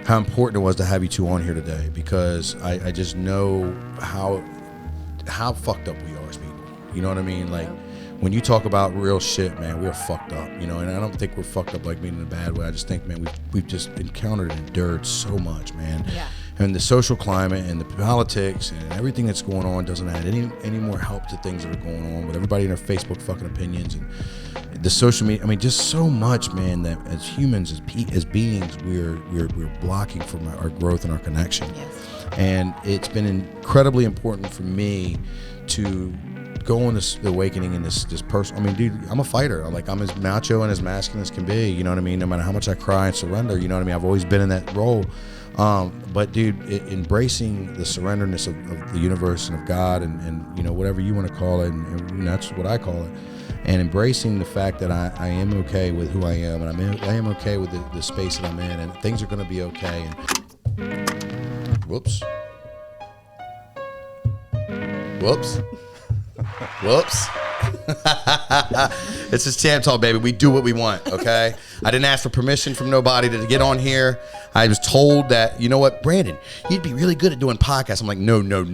how important it was to have you two on here today, because I just know how fucked up we are as people. You know what I mean? Like, when you talk about real shit, man, we're fucked up, you know, and I don't think we're fucked up like mean in a bad way. I just think, man, we've just encountered and endured so much, man. Yeah. And the social climate and the politics and everything that's going on doesn't add any more help to things that are going on with everybody in their Facebook fucking opinions and the social media. I mean, just so much, man, that as humans, as beings, we're blocking from our growth and our connection. Yes. And it's been incredibly important for me to go on this awakening in this personal. I mean, dude, I'm a fighter. I'm as macho and as masculine as can be. You know what I mean? No matter how much I cry and surrender, you know what I mean? I've always been in that role. But dude, embracing the surrenderness of the universe and of God and you know, whatever you want to call it, and that's what I call it. And embracing the fact that I am okay with who I am, and I am okay with the space that I'm in, and things are going to be okay. And whoops. It's just Champ Talk, baby. We do what we want, okay? I didn't ask for permission from nobody to get on here. I was told that, you know what, Brandon, you'd be really good at doing podcasts. I'm like, no. Not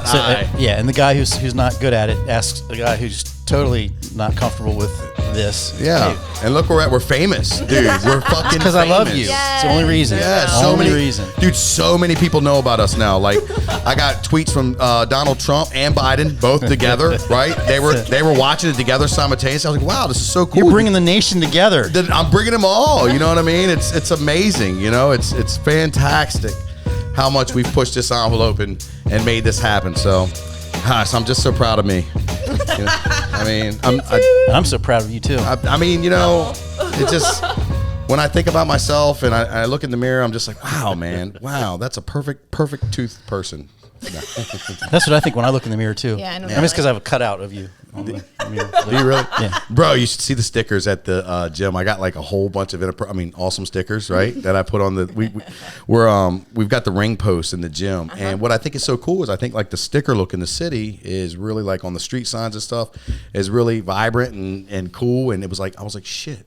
so, I. Yeah, and the guy who's not good at it asks the guy who's totally not comfortable with this. Yeah, Hey, and look where we're at. We're famous, dude. We're fucking because I love you. Yes. It's the only reason. Yeah, so many reason. Dude, so many people know about us now. Like, I got tweets from Donald Trump and Biden both together, right? They were watching it together simultaneously. I was like, wow, this is so cool. You're bringing the nation together. I'm bringing them all. You know what I mean? It's amazing. You know, it's fantastic how much we've pushed this envelope and made this happen. So, gosh, I'm just so proud of me. You know, I mean, I'm so proud of you too. I mean, you know, it just, when I think about myself and I look in the mirror, I'm just like, wow, man, wow, that's a perfect tooth person. That's what I think when I look in the mirror too. Yeah, I know. I mean, it's because I have a cutout of you on the mirror. Do you really? Yeah. Bro, you should see the stickers at the gym. I got like a whole bunch of awesome stickers, right? That I put on the we've got the ring posts in the gym. And what I think is so cool is I think like the sticker look in the city is really like on the street signs and stuff is really vibrant and cool. And I was like, shit,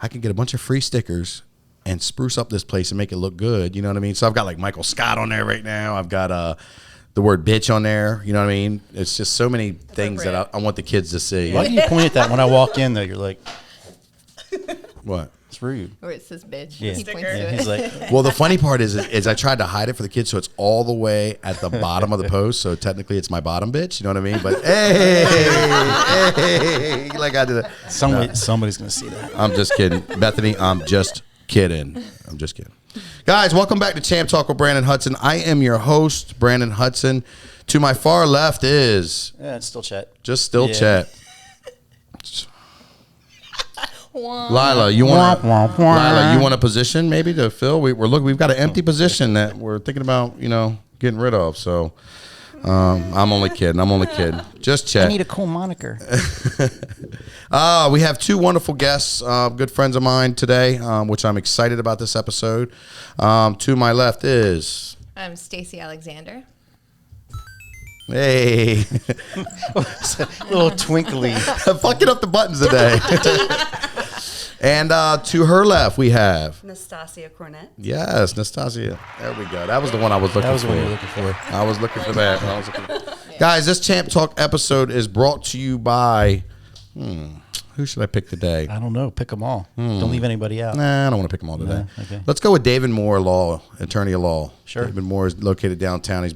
I can get a bunch of free stickers and spruce up this place and make it look good. You know what I mean? So I've got like Michael Scott on there right now. I've got the word bitch on there. You know what I mean? It's just so many things that I want the kids to see. Why do you point at that when I walk in though? You're like, What? it's rude. Where it says bitch. Yeah. He points Yeah, to he's it. like, Well, the funny part is I tried to hide it for the kids, so it's all the way at the bottom of the post. So technically, it's my bottom bitch. You know what I mean? But hey, like I did it. somebody's gonna see that. I'm just kidding, Bethany. I'm just kidding. Guys, welcome back to Champ Talk with Brandon Hudson. I am your host, Brandon Hudson. To my far left is Yeah, it's still Chet. Chet. Lila, you want a position maybe to fill? We've got an empty position that we're thinking about, getting rid of. So I'm only kidding. Just Chet. I need a cool moniker. We have two wonderful guests, good friends of mine today, which I'm excited about this episode. To my left is I'm Stacy Alexander. Hey. Little twinkly. Fucking up the buttons today. And to her left, we have Nastasia Cornett. Yes, Nastasia. There we go. That was the one I was looking for. That was the one you were looking for. I was looking for that. Guys, this Champ Talk episode is brought to you by, who should I pick today? I don't know. Pick them all. Don't leave anybody out. Nah, I don't want to pick them all today. No, okay. Let's go with David Moore Law, attorney of law. Sure. David Moore is located downtown. He's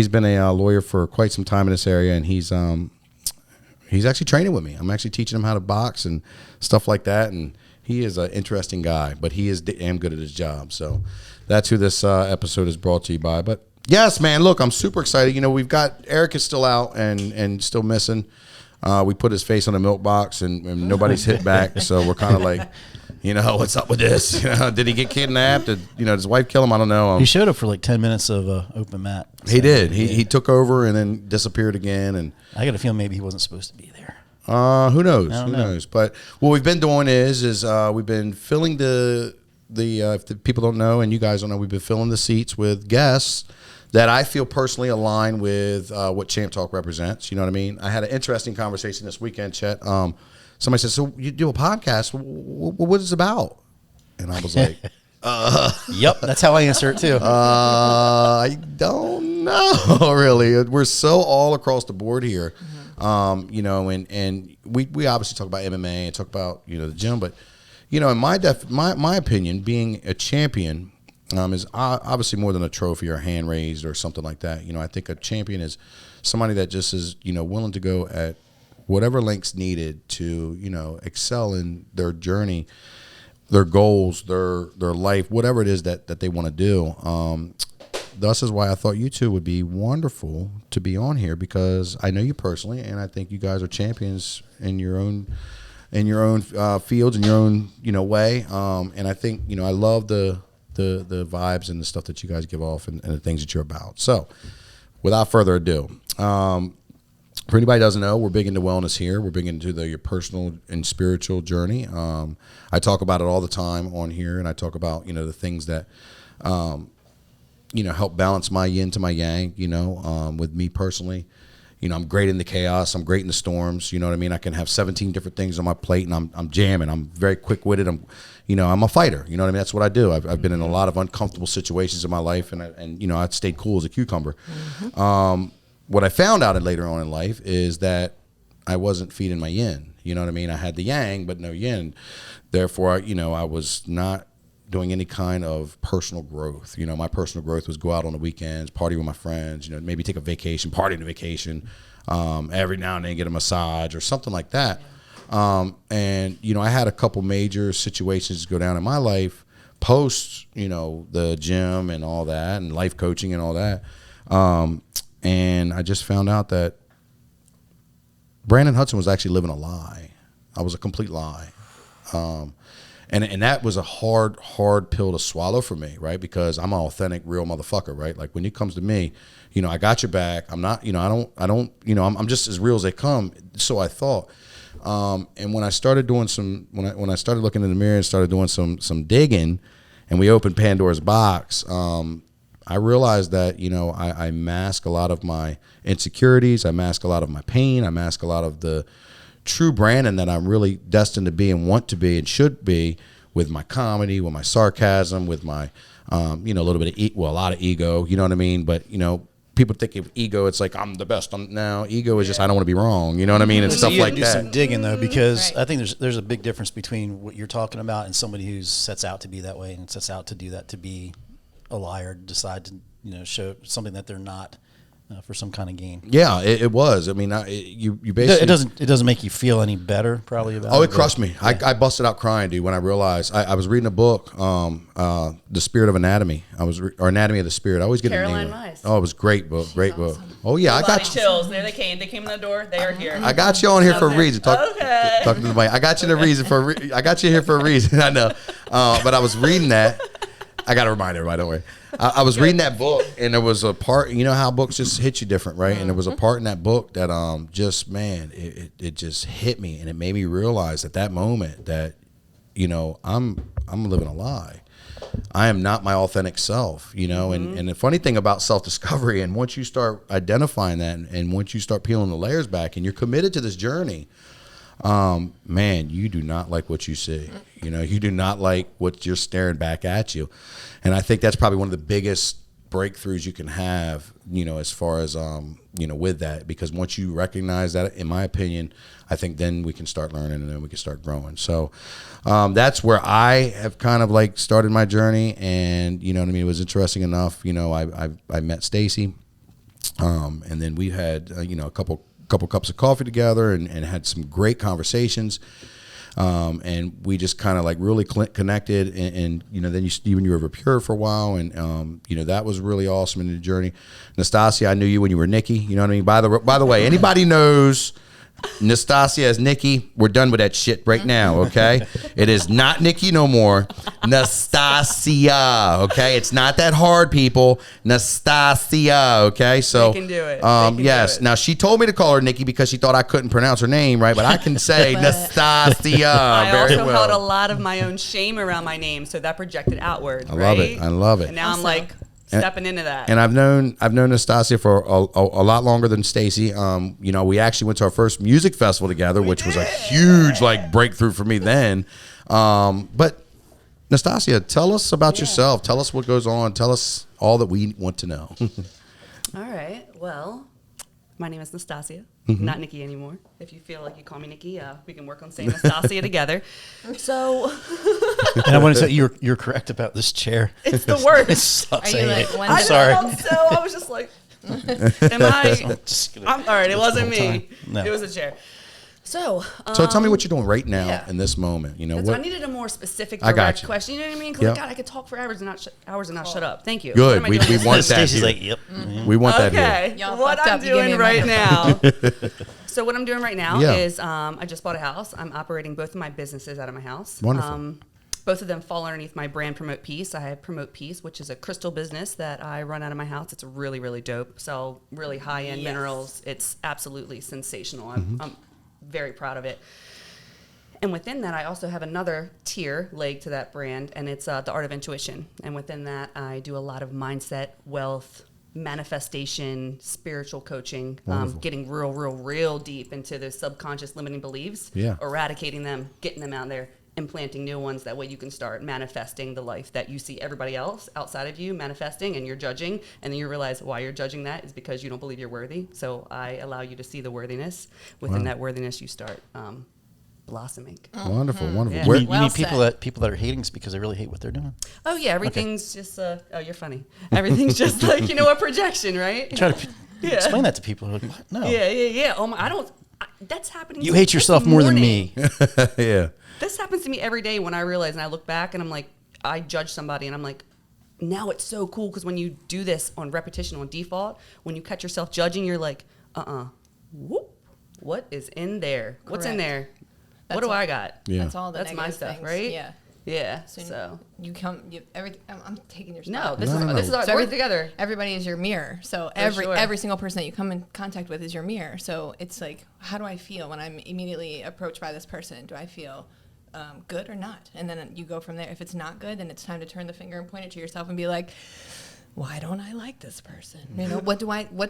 been a lawyer for quite some time in this area, and he's actually training with me. I'm actually teaching him how to box and stuff like that, and he is an interesting guy, but he is damn good at his job. So that's who this episode is brought to you by. But yes, man, look, I'm super excited. We've got Eric is still out and still missing. We put his face on a milk box, and nobody's hit back, so we're kind of like, what's up with this? Did he get kidnapped? Did his wife kill him? I don't know. He showed up for like 10 minutes of open mat. He did. He took over and then disappeared again. And I got a feeling maybe he wasn't supposed to be there. Who knows? I don't Who know. knows? But what we've been doing is we've been filling the if the people don't know and you guys don't know, we've been filling the seats with guests that I feel personally align with what Champ Talk represents. You know what I mean? I had an interesting conversation this weekend, Chet. Somebody said, "So you do a podcast? What is it about?" And I was like, Yep, that's how I answer it too. I don't know, really. We're so all across the board here, you know, and we obviously talk about MMA and talk about, you know, the gym, but, you know, in my opinion, being a champion is obviously more than a trophy or a hand raised or something like that. You know, I think a champion is somebody that just is, you know, willing to go at whatever lengths needed to, you know, excel in their journey, their goals, their life, whatever it is that they want to do. Thus is why I thought you two would be wonderful to be on here, because I know you personally, and I think you guys are champions in your own fields, in your own, you know, way. And I think, you know, I love the vibes and the stuff that you guys give off and the things that you're about. So without further ado, for anybody who doesn't know, we're big into wellness here. We're big into your personal and spiritual journey. I talk about it all the time on here, and I talk about, you know, the things that, you know, help balance my yin to my yang, you know, with me personally. You know, I'm great in the chaos. I'm great in the storms. You know what I mean? I can have 17 different things on my plate, and I'm jamming. I'm very quick-witted. I'm a fighter. You know what I mean? That's what I do. I've been in a lot of uncomfortable situations in my life, and you know, I've stayed cool as a cucumber. What I found out later on in life is that I wasn't feeding my yin. You know what I mean? I had the yang, but no yin. Therefore, you know, I was not doing any kind of personal growth. You know, my personal growth was go out on the weekends, party with my friends, you know, maybe take a vacation, party on a vacation, every now and then get a massage or something like that. And, you know, I had a couple major situations go down in my life post, you know, the gym and all that and life coaching and all that. And I just found out that Brandon Hudson was actually living a lie. I was a complete lie. And that was a hard pill to swallow for me, right? Because I'm an authentic, real motherfucker, right? Like when it comes to me, you know, I got your back. I'm not, you know, I don't, you know, I'm just as real as they come. So I thought. And when I started doing when I started looking in the mirror and started doing some digging, and we opened Pandora's box, I realized that, you know, I mask a lot of my insecurities. I mask a lot of my pain. I mask a lot of the true Brandon that I'm really destined to be and want to be and should be, with my comedy, with my sarcasm, with my, you know, a little bit of, a lot of ego, you know what I mean? But, you know, people think of ego, it's like, I'm the best. No, ego is just, I don't want to be wrong, you know what I mean? And stuff like that. You do some digging, though, because I think there's a big difference between what you're talking about and somebody who sets out to be that way and sets out to do that, to be a liar, decide to, you know, show something that they're not, for some kind of gain. Yeah, it was. I mean, you basically, it doesn't make you feel any better probably about it. Oh, it crushed me. Yeah. I busted out crying, dude, when I realized I was reading a book, The Spirit of Anatomy. Or Anatomy of the Spirit. I always get Caroline it named. Weiss. Oh, it was a great book. Great book. Oh yeah, I got you. Chills. There they came. They came in the door. They are here. I got you on here for a reason. Talking to the mic. I got you I got you here for a reason. I know. But I was reading that. I got to remind everybody, don't worry. I was reading that book, and there was a part, you know how books just hit you different, right? And there was a part in that book that just, man, it just hit me, and it made me realize at that moment that, you know, I'm living a lie. I am not my authentic self, you know? And the funny thing about self-discovery, and once you start identifying that, and once you start peeling the layers back, and you're committed to this journey, man, you do not like what you see. You know, you do not like what you're staring back at you. And I think that's probably one of the biggest breakthroughs you can have, you know, as far as, you know, with that, because once you recognize that, in my opinion, I think then we can start learning, and then we can start growing. So, that's where I have kind of like started my journey. And, you know what I mean? It was interesting enough, you know, I met Stacy, and then we had, you know, a couple cups of coffee together and had some great conversations. And we just kind of like really connected, and you know, then you were over Pure for a while, and you know, that was really awesome in the journey. Nastasia, I knew you when you were Nikki. You know what I mean? By the way, anybody knows Nastasia as Nikki, we're done with that shit right now, okay? It is not Nikki no more. Nastasia, okay? It's not that hard, people. Nastasia, okay? So they can do it. Yes. Now, she told me to call her Nikki because she thought I couldn't pronounce her name, right? But I can say Nastasia I very also well. held a lot of my own shame around my name, so that projected outward. I love it. I love it. And now I'm like stepping into that. And I've known Nastasia for a lot longer than Stacy. You know, we actually went to our first music festival together, which was a huge like breakthrough for me then. But Nastasia, tell us about yourself. Tell us what goes on. Tell us all that we want to know. All right. Well, my name is Nastasia, Mm-hmm. not Nikki anymore. If you feel like you call me Nikki, we can work on saying Nastasia together. So And I want to say you're correct about this chair. it's the worst. It sucks. Are you I hate like it. one- I'm I sorry. So I was just like, am I? Just gonna- I'm all right. It wasn't the whole me. time. No. It was a chair. So, So tell me what you're doing right now yeah. in this moment. You know that's what? I needed a more specific, I got direct you. question. You know what I mean? 'Cause Yep. God, I could talk for hours and not shut up. Thank you. Good. What am I We doing this want for? that. Stacey's here. like, yep. Mhm. We want that here. Okay. Y'all What fucked I'm up. You gave me doing a right now. microphone. So what I'm doing right now Yeah. is I just bought a house. I'm operating both of my businesses out of my house. Wonderful. Both of them fall underneath my brand Promote Peace. I have Promote Peace, which is a crystal business that I run out of my house. It's really, really dope. Sell really high-end Yes. minerals. It's absolutely sensational. Mm-hmm. I'm very proud of it. And within that, I also have another tier leg to that brand, and it's the Art of Intuition. And within that, I do a lot of mindset, wealth, manifestation, spiritual coaching, Wonderful. getting real deep into those subconscious limiting beliefs, Yeah. eradicating them, getting them out there, implanting new ones. That way you can start manifesting the life that you see everybody else outside of you manifesting, and you're judging, and then you realize why you're judging that is because you don't believe you're worthy. So I allow you to see the worthiness. Within that worthiness, you start blossoming. Wonderful, wonderful. Yeah. You Where- mean, Well people said. that are hating us because they really hate what they're doing? Oh yeah, everything's just oh, you're funny. Everything's just like, you know, a projection, right? Try to Yeah. explain that to people. They're like, what? No. Yeah. Oh my, that's happening. You to me hate this yourself more than morning. me. yeah. This happens to me every day when I realize and I look back and I'm like, I judge somebody and I'm like, now it's so cool because when you do this on repetition, on default, when you catch yourself judging, you're like, whoop, what is in there? What's in Correct. there? That's what do all- I got? Yeah. That's all the That's my negative stuff, things. right? Yeah. Yeah. So, So you come. I'm taking your no, spot. this No, is no, this is no. our So work together. Everybody is your mirror. So sure. every single person that you come in contact with is your mirror. So it's like, how do I feel when I'm immediately approached by this person? Do I feel good or not? And then you go from there. If it's not good, then it's time to turn the finger and point it to yourself and be like, why don't I like this person? You know, what do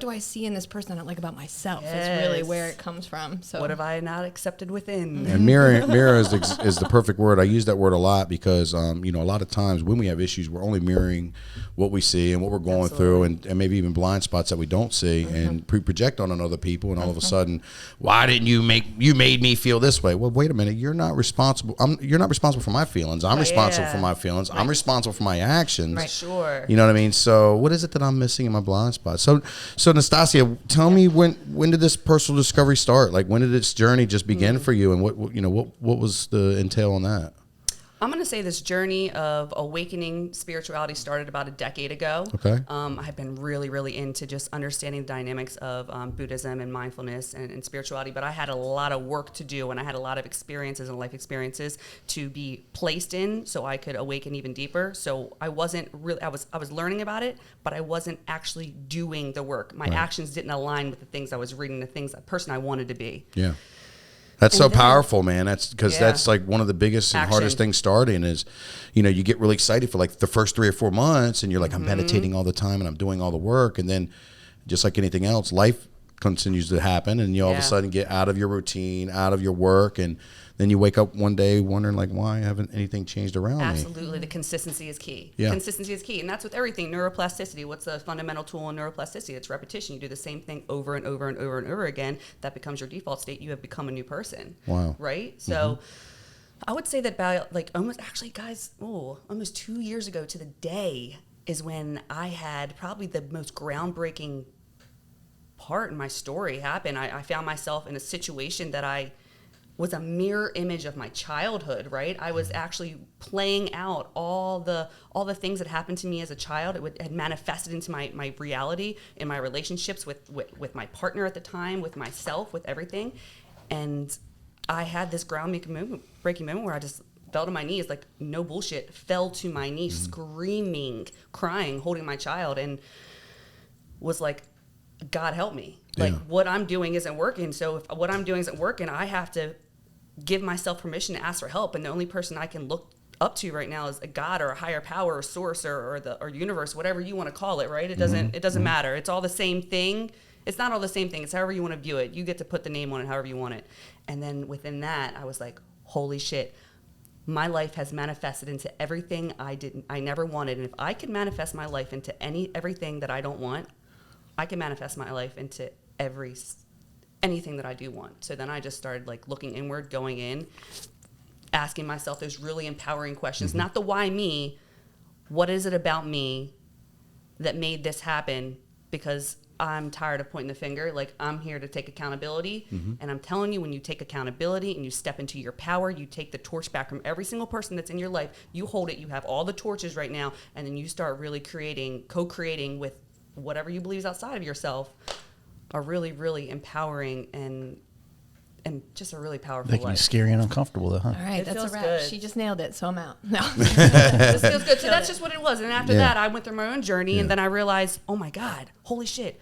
I see in this person I don't like about myself? Is really Yes. where it comes from. So What have I not accepted within? And mirror is the perfect word. I use that word a lot because you know, a lot of times when we have issues, we're only mirroring what we see and what we're going through, and maybe even blind spots that we don't see, and project on other people. And all of a sudden, why didn't you made me feel this way? Well, wait a minute. You're not responsible. You're not responsible for my feelings. I'm responsible for my feelings. I'm responsible for my actions. Right. Sure. You know what I mean? So what is it that I'm missing in my blind spot? So Nastasia, tell me when did this personal discovery start? Like when did this journey just begin for you, and what was the entail on that? I'm going to say this journey of awakening spirituality started about a decade ago. Okay. I've been really into just understanding the dynamics of Buddhism and mindfulness and spirituality, but I had a lot of work to do, and I had a lot of experiences and life experiences to be placed in so I could awaken even deeper. So I wasn't really, I was learning about it, but I wasn't actually doing the work. My actions didn't align with the things I was reading, the person I wanted to be. Yeah. That's so And then- powerful, man. That's because Yeah. that's like one of the biggest and hardest Action. things starting is, you know, you get really excited for like the first 3 or 4 months and you're like, I'm meditating all the time and I'm doing all the work. And then just like anything else, life continues to happen and you all of a Yeah. sudden get out of your routine, out of your work. And then you wake up one day wondering like, why haven't anything changed around me? Absolutely. The consistency is key. Yeah. Consistency is key. And that's with everything. Neuroplasticity. What's the fundamental tool in neuroplasticity? It's repetition. You do the same thing over and over and over and over again. That becomes your default state. You have become a new person. Wow. Right? So I would say that about like almost 2 years ago to the day is when I had probably the most groundbreaking part in my story happen. I found myself in a situation that I was a mirror image of my childhood, right? I was actually playing out all the things that happened to me as a child. It had manifested into my reality in my relationships with my partner at the time, with myself, with everything. And I had this breaking moment where I just fell to my knees, like no bullshit, fell to my knees, screaming, crying, holding my child, and was like, God help me. Like Yeah. what I'm doing isn't working. So if what I'm doing isn't working, I have to give myself permission to ask for help. And the only person I can look up to right now is a God or a higher power or source or universe, whatever you want to call it, right? It doesn't matter. It's all the same thing. It's not all the same thing. It's however you want to view it. You get to put the name on it however you want it. And then within that, I was like, holy shit. my life has manifested into everything I never wanted. And if I can manifest my life into everything that I don't want, I can manifest my life into anything that I do want. So then I just started like looking inward, going in, asking myself those really empowering questions, not the why me, what is it about me that made this happen? Because I'm tired of pointing the finger. Like, I'm here to take accountability. And I'm telling you, when you take accountability and you step into your power, you take the torch back from every single person that's in your life. You hold it. You have all the torches right now. And then you start really co-creating with whatever you believe is outside of yourself, a really, really empowering and just a really powerful They can be life. scary and uncomfortable, though, huh? All right, It that's a feels wrap. good. She just nailed it, so I'm out. No. This feels good. So that's just what it was. And after Yeah. that, I went through my own journey, Yeah. and then I realized, oh my God, holy shit,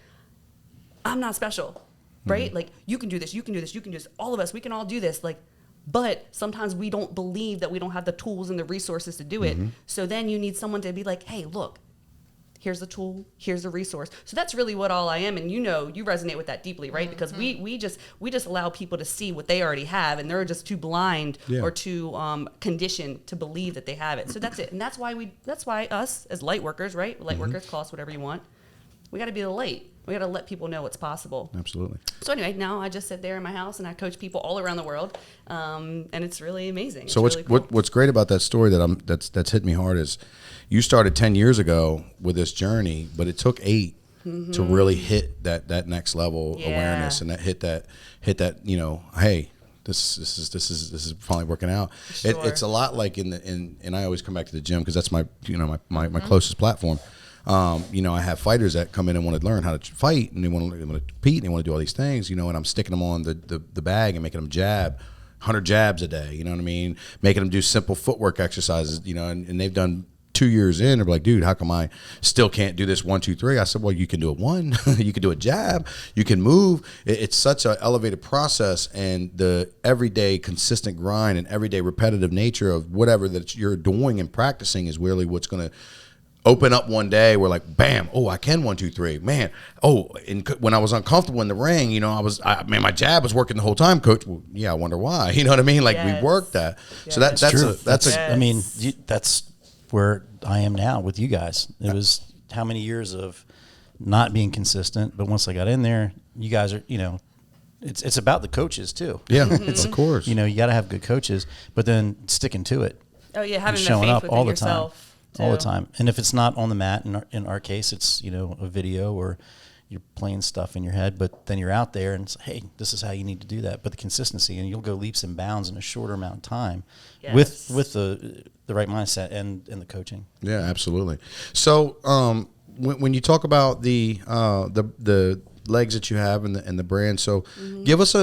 I'm not special, right? Like, you can do this, you can do this, you can do this. All of us, we can all do this. Like, but sometimes we don't believe that we don't have the tools and the resources to do it. So then you need someone to be like, hey, look, here's the tool, here's the resource. So that's really what all I am. And you resonate with that deeply, right? Because we just allow people to see what they already have, and they're just too blind or too conditioned to believe that they have it. So that's it. And that's why us as light workers, right? Light workers, call us whatever you want. We got to be the light. We got to let people know what's possible. Absolutely. So anyway, now I just sit there in my house and I coach people all around the world, and it's really amazing. So it's really cool. what's great about that story that's hit me hard is you started 10 years ago with this journey, but it took 8 to really hit that next level Yeah. awareness and hit that hey, this is finally working out. Sure. It's a lot like and I always come back to the gym because that's my my closest platform. I have fighters that come in and want to learn how to fight, and they want to compete, and they want to do all these things, and I'm sticking them on the bag and making them jab 100 jabs a day, you know what I mean? Making them do simple footwork exercises, and they've done 2 years in, they're like, dude, how come I still can't do this 1, 2, 3? I said, well, you can do it 1, you can do a jab, you can move. It's such an elevated process, and the everyday consistent grind and everyday repetitive nature of whatever that you're doing and practicing is really what's going to open up one day where like, bam, oh, I can 1, 2, 3, man. Oh, and when I was uncomfortable in the ring, my jab was working the whole time, coach. Well, yeah, I wonder why. You know what I mean? Like Yes. we worked that. So Yes. that's Yes. I mean, that's where I am now with you guys. It was how many years of not being consistent, but once I got in there, you guys are, it's about the coaches too. yeah, of course. You got to have good coaches, but then sticking to it. Oh yeah, and having the showing faith up within all the yourself. time. All the too. time. And if it's not on the mat, in our case, it's, a video or you're playing stuff in your head, but then you're out there and it's, hey, this is how you need to do that. But the consistency, and you'll go leaps and bounds in a shorter amount of time Yes. with the right mindset and the coaching. Yeah, absolutely. So when you talk about the legs that you have and the brand, so give us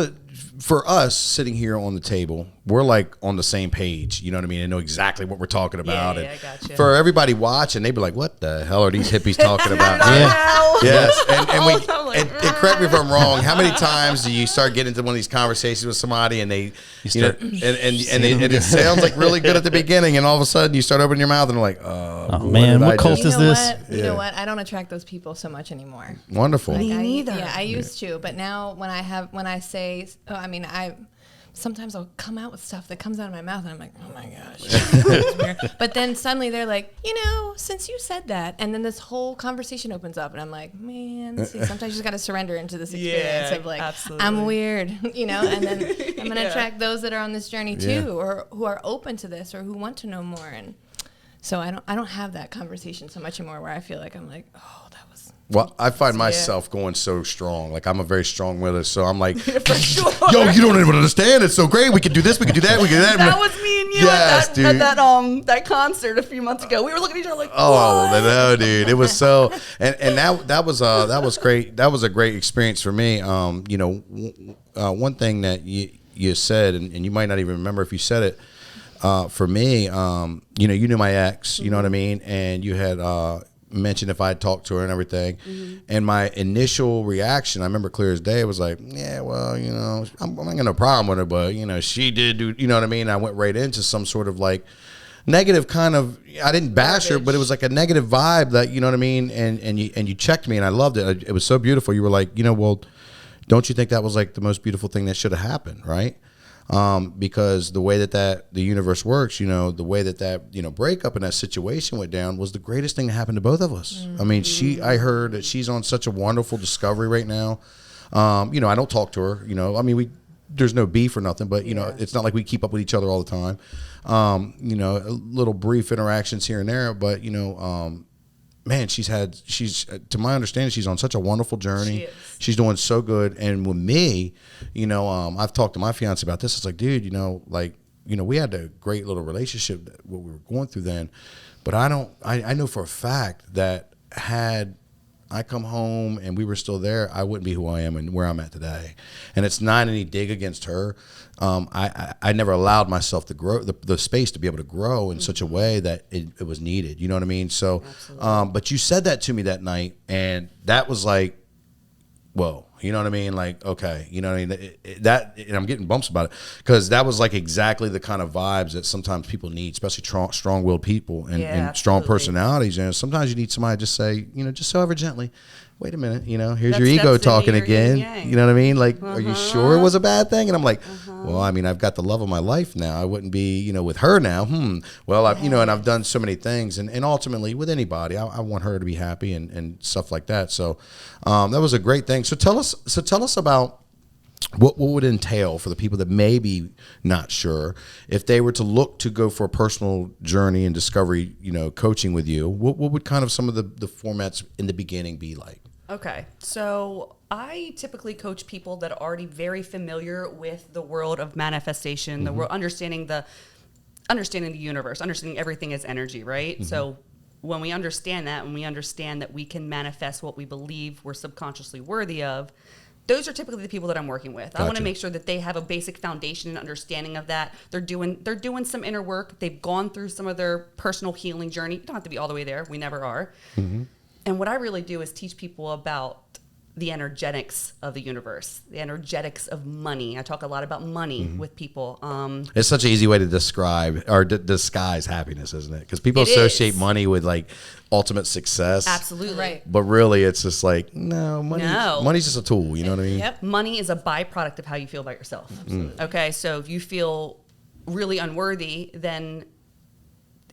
for us sitting here on the table, we're like on the same page. You know what I mean? I know exactly what we're talking about. Yeah, and I gotcha. for everybody watching, they'd be like, "What the hell are these hippies talking about?" Yeah. Yes, and we I'm like, and correct me if I'm wrong. How many times do you start getting into one of these conversations with somebody and they, and it sounds like really good at the beginning, and all of a sudden you start opening your mouth and they're like, Oh, man, did what I cult just-" is this? What? You Yeah. know what? I don't attract those people so much anymore. Wonderful. Me I, neither. Yeah, I used to, but now when I say, sometimes I'll come out with stuff that comes out of my mouth and I'm like, oh my gosh. It's weird. But then suddenly they're like, since you said that, and then this whole conversation opens up and I'm like, man, see, sometimes you just got to surrender into this experience Yeah, of like, absolutely. I'm weird, and then I'm going to attract those that are on this journey too, Yeah. or who are open to this or who want to know more. And so I don't have that conversation so much anymore where I feel like I'm like, oh, that was. Well, I find myself going so strong. Like I'm a very strong willer, so I'm like, For sure. yo, you don't even understand. It's so great. We can do this. We can do that. We can do that. That was me and you Yes, at dude. that concert a few months ago. We were looking at each other like, Oh, what? no, dude! It was so, and that was great. That was a great experience for me. One thing that you said, and you might not even remember if you said it. For me, you knew my ex. You know what I mean, and you had mentioned if I had talked to her and everything. And my initial reaction, I remember clear as day, was like, yeah, well, I'm not got no problem with her, but she did do, you know what I mean. I went right into some sort of like negative kind of, I didn't bash her, but it was like a negative vibe that, you know what I mean? And you checked me and I loved it. It was so beautiful. You were like, well, don't you think that was like the most beautiful thing that should have happened, right? because the way that the universe works, the way that breakup and that situation went down was the greatest thing that happened to both of us. I mean, I heard that she's on such a wonderful discovery right now. I don't talk to her, I mean, there's no beef or nothing, but it's not like we keep up with each other all the time. A little brief interactions here and there, but man, she's to my understanding, she's on such a wonderful journey. She's doing so good. And with me, I've talked to my fiance about this. It's like, dude, we had a great little relationship what we were going through then, but I know for a fact that had I come home and we were still there, I wouldn't be who I am and where I'm at today. And it's not any dig against her. I never allowed myself to grow, the space to be able to grow in such a way that it was needed. You know what I mean? So, but you said that to me that night, and that was like, whoa. You know what I mean? Like, okay, you know what I mean? And I'm getting bumps about it because that was like exactly the kind of vibes that sometimes people need, especially strong-willed people and strong personalities. And sometimes you need somebody to just say, just so ever gently, wait a minute, here's your ego talking again. You know what I mean? Like, are you sure it was a bad thing? And I'm like, well, I mean, I've got the love of my life now. I wouldn't be, with her now. Well, and I've done so many things. And ultimately, with anybody, I want her to be happy and stuff like that. So that was a great thing. So tell us about what would entail for the people that may be not sure if they were to look to go for a personal journey and discovery, coaching with you. What would kind of some of the formats in the beginning be like? Okay, so I typically coach people that are already very familiar with the world of manifestation, the world, understanding the universe, understanding everything as energy, right? So when we understand that, when we understand that we can manifest what we believe we're subconsciously worthy of, those are typically the people that I'm working with. I want to make sure that they have a basic foundation and understanding of that. They're doing some inner work. They've gone through some of their personal healing journey. You don't have to be all the way there. We never are. And what I really do is teach people about the energetics of the universe, the energetics of money. I talk a lot about money with people. It's such an easy way to describe or disguise happiness, isn't it? Because people associate money with like ultimate success. Absolutely. Right. But really, it's just like, money's just a tool. You know what I mean? Yep. Money is a byproduct of how you feel about yourself. Okay, so if you feel really unworthy, then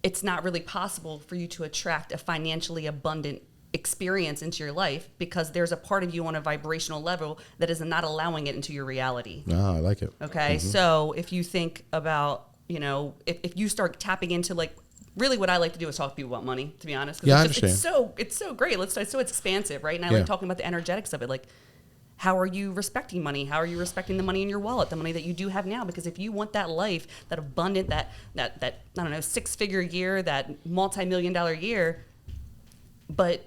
it's not really possible for you to attract a financially abundant experience into your life because there's a part of you on a vibrational level that is not allowing it into your reality. Ah, I like it. Okay, so if you think about, if you start tapping into like, really what I like to do is talk to people about money, to be honest. Yeah, I understand. understand. It's so great. It's expansive, right? And I like talking about the energetics of it. Like, how are you respecting money? How are you respecting the money in your wallet, the money that you do have now? Because if you want that life, that abundant, that I don't know, 6-figure year, that multi-million-dollar year, but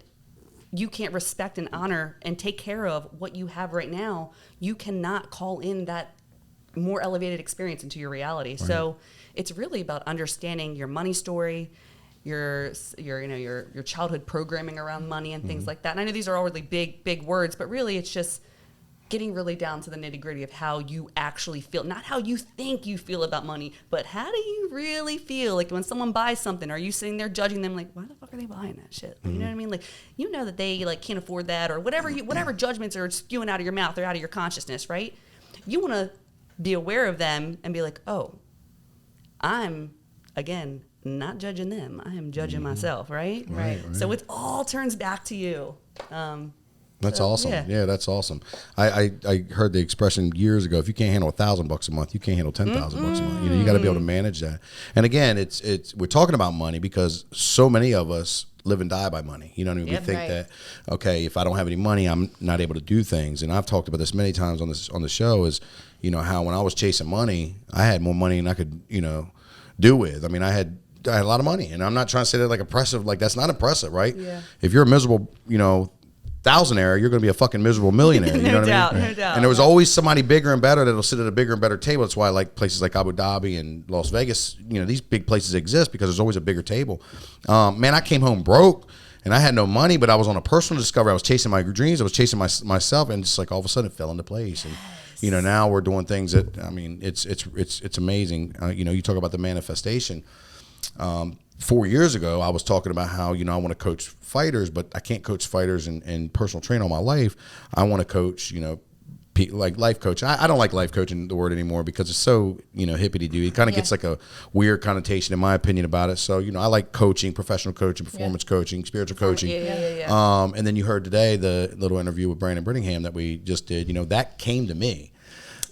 you can't respect and honor and take care of what you have right now, you cannot call in that more elevated experience into your reality. Right. So it's really about understanding your money story, your childhood programming around money and things like that. And I know these are all really big words, but really it's just getting really down to the nitty-gritty of how you actually feel, not how you think you feel about money, but how do you really feel? Like when someone buys something, are you sitting there judging them like, why the fuck are they buying that shit? You know what I mean? Like, that they like can't afford that or whatever judgments are spewing out of your mouth or out of your consciousness, right? You want to be aware of them and be like, oh, I'm, again, not judging them. I am judging myself, right? Right. So it all turns back to you. That's awesome. Yeah, that's awesome. I heard the expression years ago: if you can't handle $1,000 a month, you can't handle $10,000 a month. You got to be able to manage that. And again, it's we're talking about money because so many of us live and die by money. You know what I mean? Yep, we think right. that if I don't have any money, I'm not able to do things. And I've talked about this many times on the show. Is how when I was chasing money, I had more money than I could do with. I mean, I had a lot of money, and I'm not trying to say that like oppressive. Like that's not impressive, right? Yeah. If you're a miserable, thousandaire, you're going to be a fucking miserable millionaire. You know what I mean? No doubt. And there was always somebody bigger and better that'll sit at a bigger and better table. That's why I like places like Abu Dhabi and Las Vegas. These big places exist because there's always a bigger table. Man, I came home broke and I had no money, but I was on a personal discovery. I was chasing my dreams. I was chasing myself, and just like all of a sudden it fell into place. And now we're doing things that it's amazing. You talk about the manifestation. 4 years ago, I was talking about how, I want to coach fighters, but I can't coach fighters and personal train all my life. I want to coach, like life coaching. I don't like life coaching the word anymore because it's so, hippity doo. It kind of gets like a weird connotation in my opinion about it. So, I like coaching, professional coaching, performance coaching, spiritual coaching. And then you heard today the little interview with Brandon Brittingham that we just did, that came to me.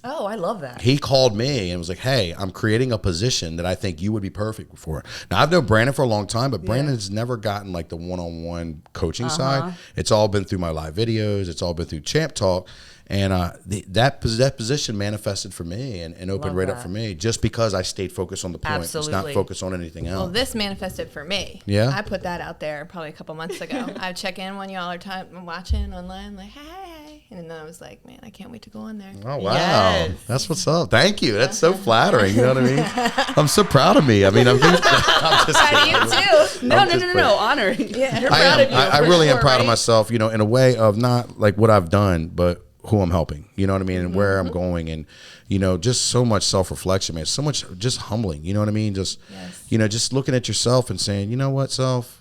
Oh, I love that. He called me and was like, hey, I'm creating a position that I think you would be perfect for. Now, I've known Brandon for a long time, but Brandon has never gotten like the one-on-one coaching side. It's all been through my live videos. It's all been through Champ Talk. And that position manifested for me and opened Love up that. for me just because I stayed focused on the point. Absolutely. It's not focused on anything else. Well, this manifested for me. Yeah? I put that out there probably a couple months ago. I check in when y'all are watching online, like, hey. And then I was like, man, I can't wait to go on there. Oh, wow. Yes. That's what's up. Thank you. That's so flattering. You know what I mean? I'm so proud of me. I mean, I'm just kidding. You too. No, I'm just playing. honoring. Yeah. You're I proud am. of you. I for really am sure, proud of right? myself, in a way of not like what I've done, but who I'm helping. You know what I mean? And where I'm going. And, just so much self-reflection, man. So much just humbling. You know what I mean? Just, just looking at yourself and saying, you know what, self?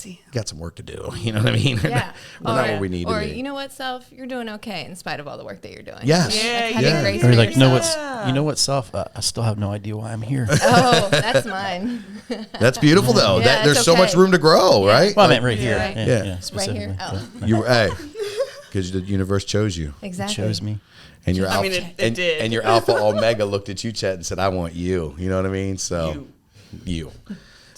You got some work to do. You know what I mean? Yeah. We're not where we need to or be. you know what, self? You're doing okay in spite of all the work that you're doing. Yes. Like, Yeah, having yeah. grace Or for like, yourself. you know what, self? I still have no idea why I'm here. Oh, that's mine. That's beautiful, though. Yeah, There's it's so okay. much room to grow, right? Well, I meant right here. Right. Yeah, Yeah. Right specifically. here. Oh, You because the universe chose you. exactly. Chose me. And your I alpha, mean, it did. and your alpha omega looked at you, Chet, and said, "I want you." You know what I mean? So, you.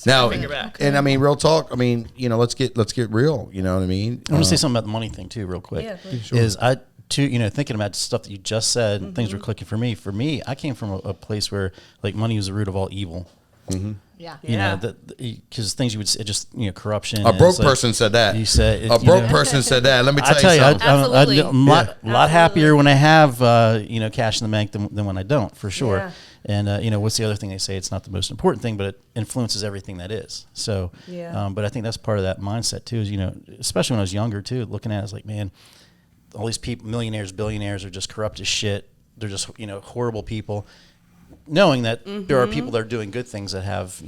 Now, finger back. and I mean, real talk. I mean, let's get real. You know what I mean? I want to say something about the money thing too, real quick. Yeah, please. Sure. Is I too, thinking about stuff that you just said, and things were clicking for me. For me, I came from a place where like money was the root of all evil. Yeah. Yeah. Because things you would say, just corruption. A and broke it's like- person said that. You said A broke person said that. Let me tell, I tell you, something. Absolutely. I'm a lot happier when I have cash in the bank than when I don't, for sure. Yeah. And what's the other thing they say? It's not the most important thing, but it influences everything that is. So, Yeah. but I think that's part of that mindset too. Is especially when I was younger too, looking at it, it's like, man, all these people, millionaires, billionaires, are just corrupt as shit. They're just horrible people. Knowing that there are people that are doing good things that have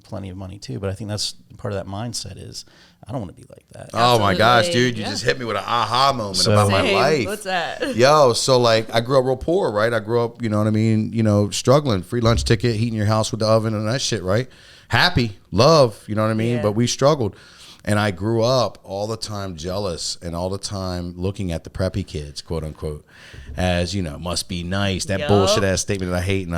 plenty of money too, but I think that's part of that mindset is I don't want to be like that. Oh my gosh, Absolutely. dude! You just hit me with an aha moment So- about my Same. life. What's that? Yo, so like I grew up real poor, right? I grew up, you know what I mean, struggling, free lunch ticket, heating your house with the oven and that shit, right? Happy, love, you know what I mean? Yeah. But we struggled. And I grew up all the time jealous and all the time looking at the preppy kids, quote unquote, as, must be nice. That Yup. bullshit ass statement that I hate. And,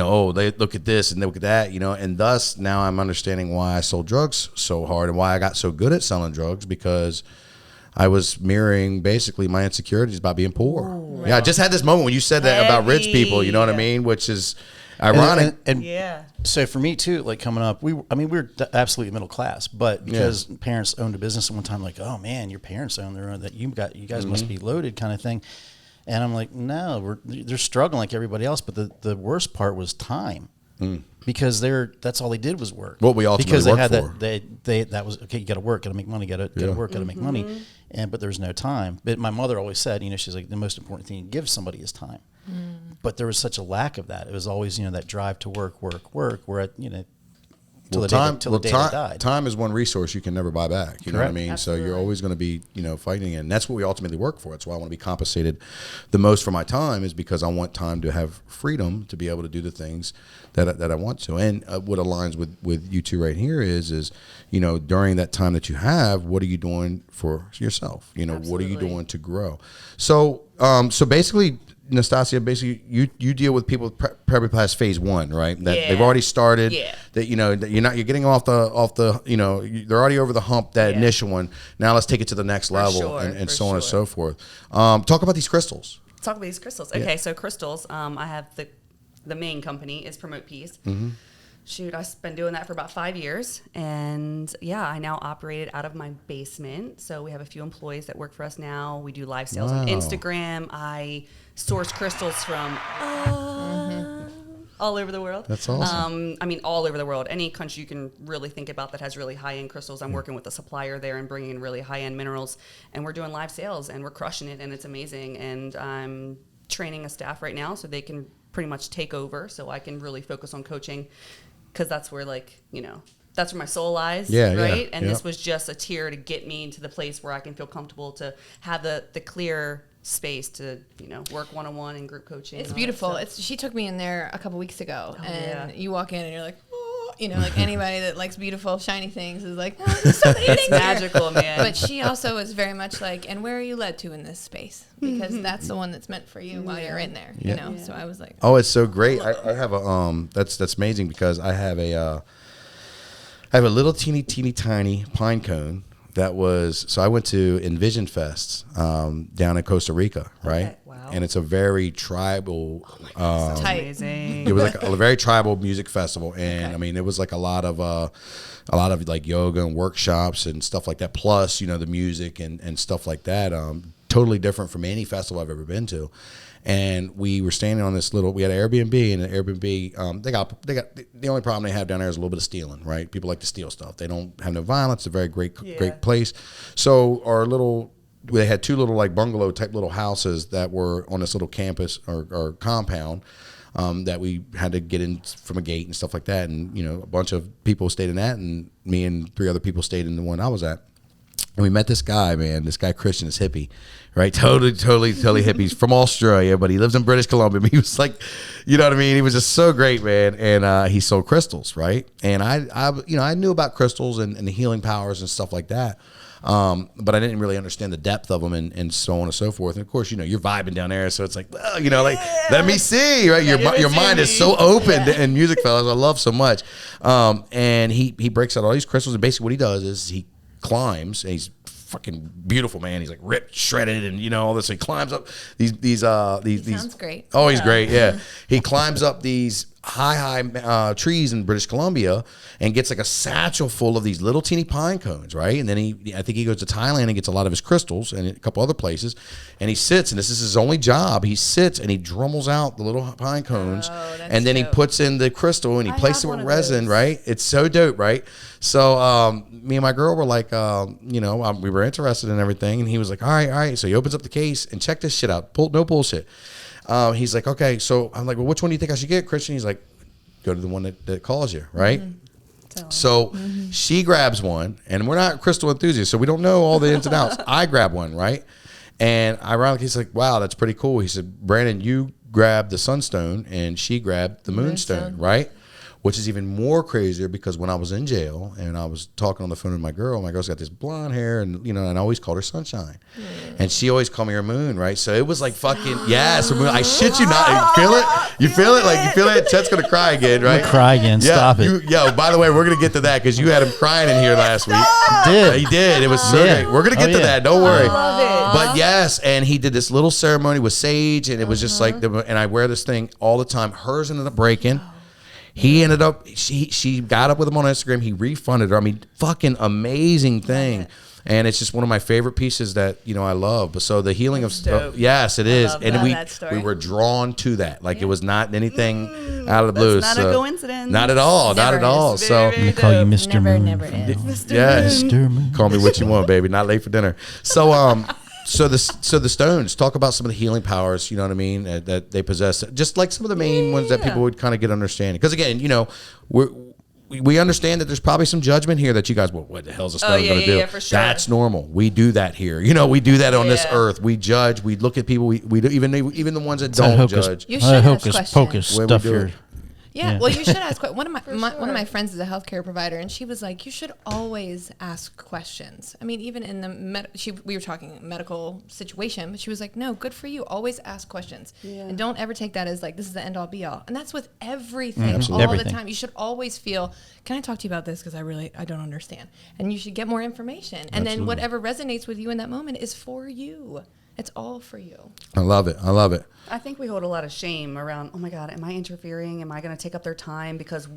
oh, they look at this and they look at that, and thus now I'm understanding why I sold drugs so hard and why I got so good at selling drugs because I was mirroring basically my insecurities about being poor. Yeah, I just had this moment when you said that about rich people, you know what I mean? Which is ironic. And Yeah. so for me too, like coming up, we were absolutely middle class, but because parents owned a business at one time, like, oh man, your parents own their own, that you guys must be loaded, kind of thing. And I'm like, no, they're struggling like everybody else. But the worst part was time, because that's all they did was work. What we ultimately because they work had for. that was okay. You got to work, got to make money, got to work, got to make money, but there's no time. But my mother always said, she's like, the most important thing you give somebody is time. But there was such a lack of that. It was always, that drive to work. Where till the day they died. Time is one resource you can never buy back. You know what I Correct. mean? So Absolutely. you're always going to be, fighting it. And that's what we ultimately work for. That's why I want to be compensated the most for my time is because I want time to have freedom to be able to do the things that I want to. And what aligns with you two right here is, during that time that you have, what are you doing for yourself? What are you Absolutely. doing to grow? So, so basically, Nastasia, basically, you deal with people probably past phase one, right? That Yeah. they've already started. Yeah. That that you're getting off the they're already over the hump, that Yeah. initial one. Now let's take it to the next level sure, and for so on and sure. so forth. Talk about these crystals. Talk about these crystals. Okay, so crystals. I have the main company is Promote Peace. Shoot, I've been doing that for about 5 years, and I now operate it out of my basement. So we have a few employees that work for us now. We do live sales on Wow. Instagram. I source crystals from all over the world. That's awesome. All over the world. Any country you can really think about that has really high-end crystals. I'm working with a supplier there and bringing in really high-end minerals, and we're doing live sales, and we're crushing it, and it's amazing. And I'm training a staff right now so they can pretty much take over, so I can really focus on coaching, because that's where, that's where my soul lies, Yeah, yeah, right? And yeah. this was just a tier to get me into the place where I can feel comfortable to have the clear space to, work one-on-one and group coaching. It's and all that beautiful. stuff. She took me in there a couple weeks ago, and yeah. you walk in and you're like, oh, like anybody that likes beautiful, shiny things is like, oh, there's so many things It's here. magical, man. But she also is very much like, and where are you led to in this space? Because that's the one that's meant for you while you're in there, you know? Yeah. So I was like, Oh, it's so great. I have a that's amazing because I have a little teeny tiny pine cone that was, so I went to Envision Fest down in Costa Rica, right? Okay. Wow. And it's a very tribal tight. Amazing. it was like a very tribal music festival, and I mean it was like a lot of like yoga and workshops and stuff like that, plus the music and stuff like that. Totally different from any festival I've ever been to. And we were standing on this we had an Airbnb, and an Airbnb, they got the only problem they have down there is a little bit of stealing, right? People like to steal stuff. They don't have no violence. It's a very great place. So they had two little like bungalow type little houses that were on this little campus or compound that we had to get in from a gate and stuff like that. And, a bunch of people stayed in that, and me and 3 other people stayed in the one I was at. And we met this guy, man. This guy, Christian, is hippie, right? Totally hippie. He's from Australia, but he lives in British Columbia. But he was like, you know what I mean? He was just so great, man. And he sold crystals, right? And I knew about crystals and the healing powers and stuff like that. But I didn't really understand the depth of them and so on and so forth. And of course, you're vibing down there. So it's like, well, like, let me see, right? Your mind is so open in music, fellas. I love so much. And he breaks out all these crystals. And basically what he does is he climbs, and he's fucking beautiful, man. He's like ripped, shredded, and all this. So he climbs up these sounds great. Oh, he's great. Yeah. He climbs up these high trees in British Columbia and gets like a satchel full of these little teeny pine cones, right? And then I think he goes to Thailand and gets a lot of his crystals and a couple other places, and he sits, and this is his only job. He sits and he drummels out the little pine cones, and then he puts in the crystal and he places it with resin, right? It's so dope, right? So me and my girl were like, we were interested in everything, and he was like, all right. So he opens up the case and check this shit out. No bullshit. He's like, okay. So I'm like, well, which one do you think I should get, Christian? He's like, go to the one that calls you, right? So she grabs one, and we're not crystal enthusiasts, so we don't know all the ins and outs. I grab one, right? And ironically, he's like, wow, that's pretty cool. He said, Brandon, you grabbed the sunstone, and she grabbed the moonstone, right? Which is even more crazier because when I was in jail and I was talking on the phone with my girl's got this blonde hair, and and I always called her Sunshine, and she always called me her Moon, right? So it was like fucking yes, I shit you not. You feel it? You feel it? Like you feel it? Chet's gonna cry again, right? Cry again. Yeah, Stop it. By the way, we're gonna get to that because you had him crying in here last week. Did. He did. It was so great. We're gonna get to that. Don't worry. Love it. But yes, and he did this little ceremony with sage, and it was just like, and I wear this thing all the time. Hers ended up breaking. He ended up, she got up with him on Instagram. He refunded her. I mean, fucking amazing thing. And it's just one of my favorite pieces that, I love. But so the healing of stuff. Yes, it is. And we were drawn to that. Like it was not anything out of the blue. That's not a coincidence. Not at all. Not at all. So I'm gonna call you Mr. Moon. Never is. yes. Mr. Moon. Call me what you want, baby. Not late for dinner. So So the stones, talk about some of the healing powers, you know what I mean, that they possess, just like some of the main ones that people would kind of get understanding. Because again, we understand that there's probably some judgment here that you guys, well, what the hell's a stone going to do? Yeah, for sure. That's normal. We do that here. We do that on this earth. We judge. We look at people. We do, even the ones that don't judge. You should ask hocus questions. pocus When we stuff do here. it. Yeah, well, you should ask. One of my friends is a healthcare provider, and she was like, "You should always ask questions." I mean, even in the we were talking medical situation, but she was like, "No, good for you. Always ask questions, and don't ever take that as like this is the end all be all." And that's with everything, all Everything. the time. You should always feel, "Can I talk to you about this? Because I don't understand." And you should get more information, and then whatever resonates with you in that moment is for you. It's all for you. I love it. I think we hold a lot of shame around, oh my God, am I interfering? Am I going to take up their time? Because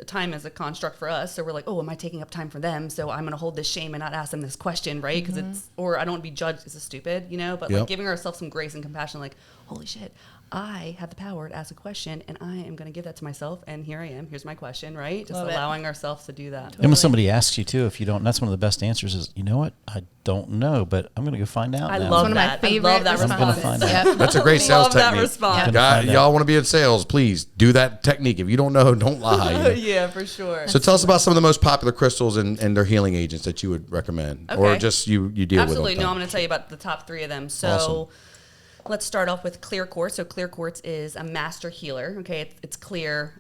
time is a construct for us. So we're like, oh, am I taking up time for them? So I'm going to hold this shame and not ask them this question, right? Because or I don't want to be judged as a stupid, But like giving ourselves some grace and compassion, like, holy shit, I have the power to ask a question, and I am going to give that to myself. And here I am. Here's my question, right? Just Love it. allowing ourselves to do that. And when somebody asks you too, if you don't, that's one of the best answers is, you know what? I don't know, but I'm going to go find out. I now. love One of my that. favorite I love that I'm gonna response. find out. Yep. That's a great sales Love that technique. response. Guy, Find out. y'all want to be in sales, please do that technique. If you don't know, don't lie. you know? Yeah, for sure. So tell us about some of the most popular crystals and their healing agents that you would recommend, or Okay. just you deal Absolutely. with. No, all I'm the going to tell you about the top 3 of them. So Awesome. let's start off with clear quartz. So clear quartz is a master healer. Okay, it's clear.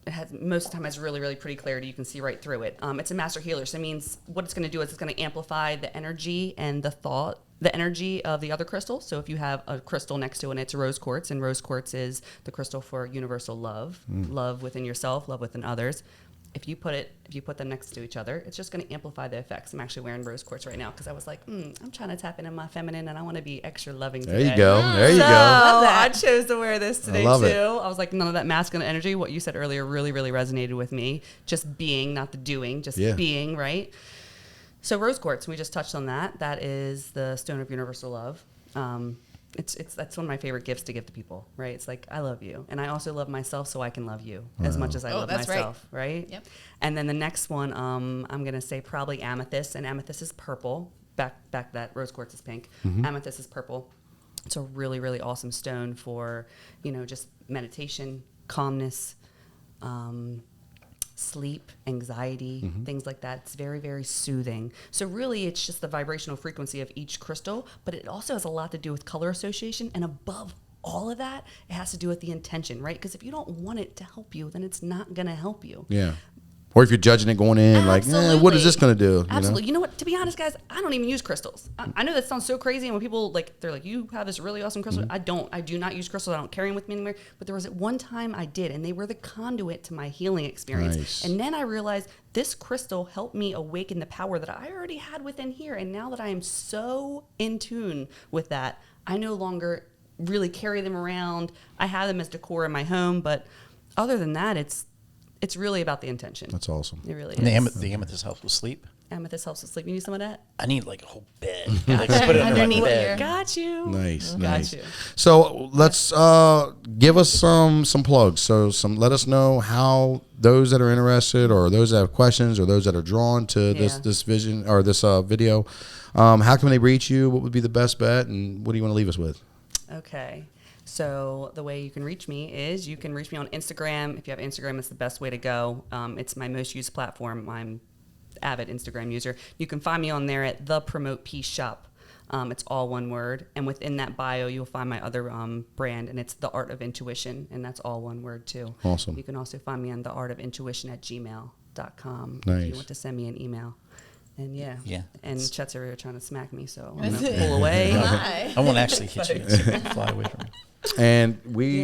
It has most of the time has really, really pretty clarity. You can see right through it. It's a master healer. So it means what it's going to do is it's going to amplify the energy and the energy of the other crystal. So if you have a crystal next to it, and it's rose quartz, and rose quartz is the crystal for universal love, love within yourself, love within others. If you put them next to each other, it's just going to amplify the effects. I'm actually wearing rose quartz right now because I was like, I'm trying to tap into my feminine and I want to be extra loving today. There you go. There you So go. I chose to wear this today love too. it. I was like, none of that masculine energy. What you said earlier really, really resonated with me. Just being, not the doing, just Yeah. being, right? So rose quartz, we just touched on that. That is the stone of universal love. That's one of my favorite gifts to give to people, right? It's like, I love you. And I also love myself so I can love you as much as I love that's right. myself, right? Yep. And then the next one, I'm going to say probably amethyst. And amethyst is purple. Back that rose quartz is pink. Amethyst is purple. It's a really, really awesome stone for, just meditation, calmness, sleep, anxiety, things like that. It's very, very soothing. So really, it's just the vibrational frequency of each crystal, but it also has a lot to do with color association. And above all of that, it has to do with the intention, right? Because if you don't want it to help you, then it's not going to help you. Yeah. Or if you're judging it going in, like, what is this going to do? Absolutely. You know what? To be honest, guys, I don't even use crystals. I know that sounds so crazy. And when people they're like, you have this really awesome crystal. I don't. I do not use crystals. I don't carry them with me anywhere. But there was at one time I did, and they were the conduit to my healing experience. Nice. And then I realized this crystal helped me awaken the power that I already had within here. And now that I am so in tune with that, I no longer really carry them around. I have them as decor in my home, but other than that, it's really about the intention. That's awesome. It really And is. the amethyst helps with sleep. Amethyst helps with sleep. You need some of that? I need like a whole bed. Like, just put it under my Underneath bed. your- Got you. Nice, Got nice. you. So let's give us some plugs. So let us know how those that are interested, or those that have questions, or those that are drawn to this vision or this video, how can they reach you? What would be the best bet, and what do you want to leave us with? Okay. So the way you can reach me is you can reach me on Instagram. If you have Instagram, it's the best way to go. It's my most used platform. I'm avid Instagram user. You can find me on there at The Promote Peace Shop. It's all one word. And within that bio, you'll find my other brand, and it's The Art of Intuition, and that's all one word too. Awesome. You can also find me on theartofintuition@gmail.com Nice. if you want to send me an email. And Yeah. And Chet's over here trying to smack me, so I'm going to pull away. Hi. I won't actually hit you. So fly away from me. And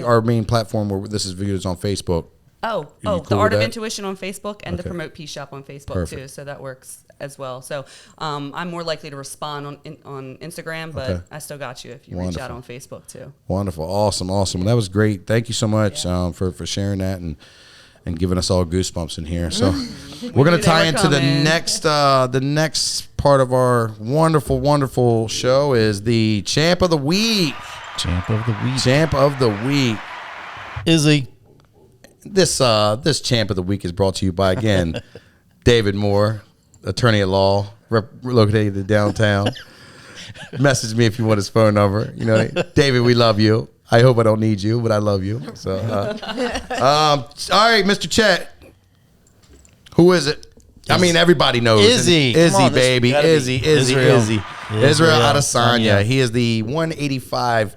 our main platform where this is videos on Facebook. Oh, cool The Art with of that? Intuition on Facebook and Okay. the Promote Peace Shop on Facebook Perfect. too. So that works as well. So I'm more likely to respond on Instagram, but Okay. I still got you if you reach out Wonderful. on Facebook too. Wonderful, awesome. That was great. Thank you so much for sharing that and giving us all goosebumps in here. So we're gonna knew they tie were into the coming. next part of our wonderful, wonderful show is the champ of the week. Champ of the week. Champ of the week. Izzy. This champ of the week is brought to you by again David Moore, attorney at law, located in downtown. Message me if you want his phone number. David, we love you. I hope I don't need you, but I love you. So, all right, Mr. Chet, who is it? I mean, everybody knows. Izzy. Come Izzy, on, this baby. gotta be Izzy. Israel. Israel Adesanya. Adesanya. He is the 185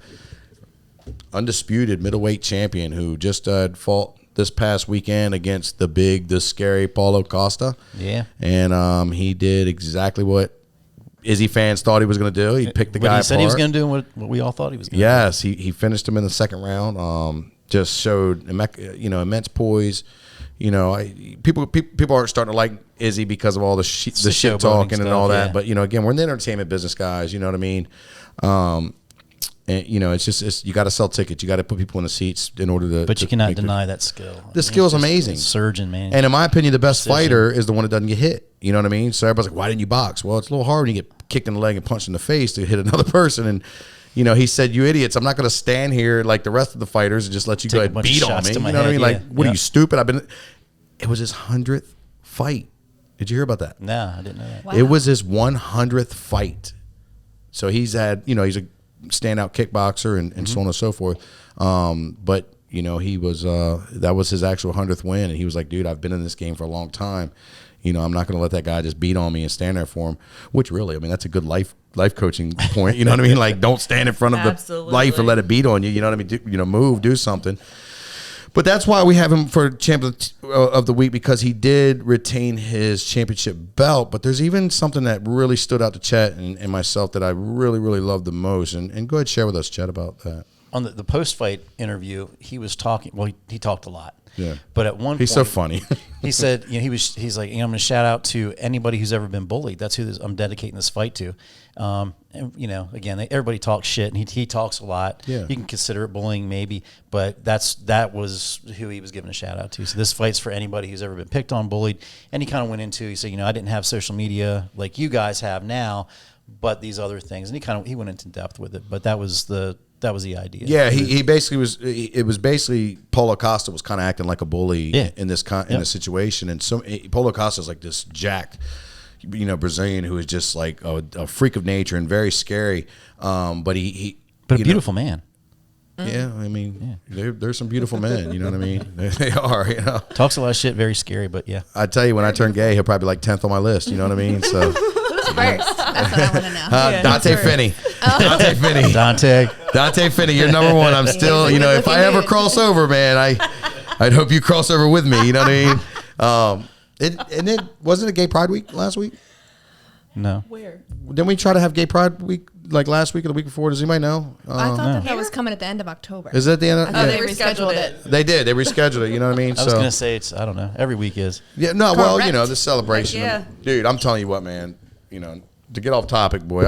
undisputed middleweight champion who just fought this past weekend against the scary Paulo Costa. Yeah. And he did exactly what Izzy fans thought he was going to do. He picked the What guy he said he was apart. going to do and what we all thought he was going to Yes, he finished him in the second round. Just showed immense poise. People aren't starting to like Izzy because of all the shit showboating talking and stuff, all that. yeah. But again, we're in the entertainment business, guys. You know what I mean? And it's you got to sell tickets. You got to put people in the seats in order to. But you to cannot make the- deny that skill. The skill's amazing. Surgeon, man. And in my opinion, the best Precision. fighter is the one that doesn't get hit. You know what I mean? So everybody's like, why didn't you box? Well, it's a little hard when you get kicked in the leg and punched in the face to hit another person. And, You know, he said, "You idiots! I'm not going to stand here like the rest of the fighters and just let you Take go a ahead and bunch of beat on shots me." to You my know what I head, mean? Like, yeah, what are yeah. you, stupid? It was his 100th fight. Did you hear about that? No, I didn't know that. Wow. It was his 100th fight. So he's had, you know, he's a standout kickboxer and so on and so forth. But you know, he was that was his actual 100th win, and he was like, "Dude, I've been in this game for a long time. You know, I'm not going to let that guy just beat on me and stand there for him." Which really, I mean, that's a good life coaching point. You know what I mean? Like, don't stand in front of the Absolutely. life and let it beat on you. You know what I mean? Move, do something. But that's why we have him for champion of the week, because he did retain his championship belt. But there's even something that really stood out to Chet and myself that I really, really loved the most. And go ahead, share with us, Chet, about that. On the post-fight interview, he was talking. Well, he talked a lot. Yeah. But at one point, He's so funny. he said, you know, he's like, you know, I'm going to shout out to anybody who's ever been bullied. That's who I'm dedicating this fight to. And you know, again, everybody talks shit, and he talks a lot. Yeah. You can consider it bullying, maybe, but that was who he was giving a shout out to. So this fight's for anybody who's ever been picked on, bullied. And he kind of went into, he said, you know, I didn't have social media like you guys have now, but these other things, and he went into depth with it. But that was the idea. Yeah, he basically was. It was basically Paulo Costa was kind of acting like a bully in this in this situation, and so Paulo Costa is like this jacked, you know, Brazilian who is just like a freak of nature and very scary. But he But a you know, beautiful man. Yeah, I mean, there's some beautiful men. You know what I mean? They are. You know, Talks a lot of shit, very scary, but yeah. I tell you, when I turn gay, he'll probably be like 10th on my list. You know what I mean? So Who's first? That's what I want to know. Dante Finney, Dante Finney. Dante, Finney, you're number one. I'm still, you know, if I ever cross over, man, I'd hope you cross over with me. You know what I mean? It wasn't a Gay Pride Week last week. no. Where? Didn't we try to have Gay Pride Week like last week or the week before? Does anybody know? I thought that was coming at the end of October. Is that the end? Of, I thought yeah. they rescheduled it. They did. They rescheduled it. You know what I mean? I was gonna say I don't know. Every week is. Yeah, no, well, you Correct. know, the celebration. Yeah. Dude, I'm telling you what, man, you know, to get off topic, boy,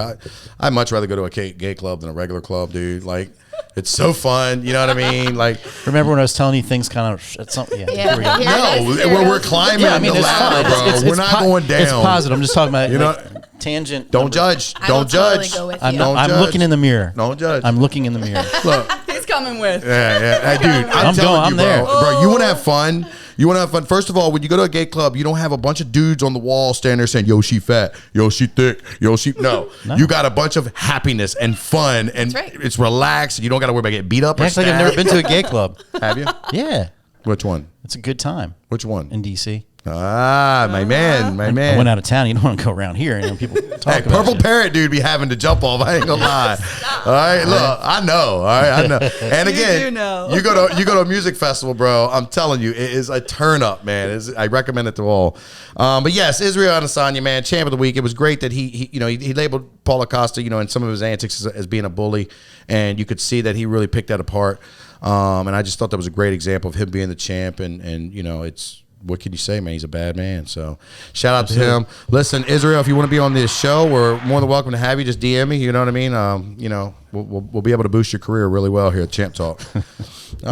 I'd much rather go to a gay club than a regular club, dude. Like, it's so fun, you know what I mean? Like, Remember when I was telling you things kind of at some yeah. Yeah. Here we go. Here no, it is. Here it we're goes. climbing Yeah, I mean the it's ladder, fine. bro. We're not going down. It's positive. I'm just talking about You know- tangent. Don't number- judge. I Don't will totally judge. go with I'm, you. Don't I'm judge. looking in the mirror. Don't judge. I'm looking in the mirror. Look. He's coming with. Yeah. Hey, dude, I'm I'm telling going- you, I'm there. bro. You want to have fun? You want to have fun? First of all, when you go to a gay club, you don't have a bunch of dudes on the wall standing there saying, "Yo, she fat. Yo, she thick. Yo, she." No. You got a bunch of happiness and fun, and That's right. it's relaxed. You don't got to worry about getting beat up or Actually, I've stabbed. never been to a gay club. Have you? Yeah, Which one? it's a good time Which one? in DC. Ah, my man, my I man. went out of town. You don't want to go around here and people talk Hey, about Purple shit. Parrot dude be having to jump off. I ain't gonna lie. All right, look, I know. All right, I know. And again, do know. you go to a music festival, bro. I'm telling you, it is a turn up, man. I recommend it to all. But yes, Israel Adesanya, man, champ of the week. It was great that he labeled Paulo Costa, you know, in some of his antics as being a bully, and you could see that he really picked that apart. And I just thought that was a great example of him being the champ, and you know, it's. What can you say, man? He's a bad man. So shout out to him. Listen, Israel, if you want to be on this show, we're more than welcome to have you. Just DM me. You know what I mean? You know, we'll be able to boost your career really well here at Champ Talk. All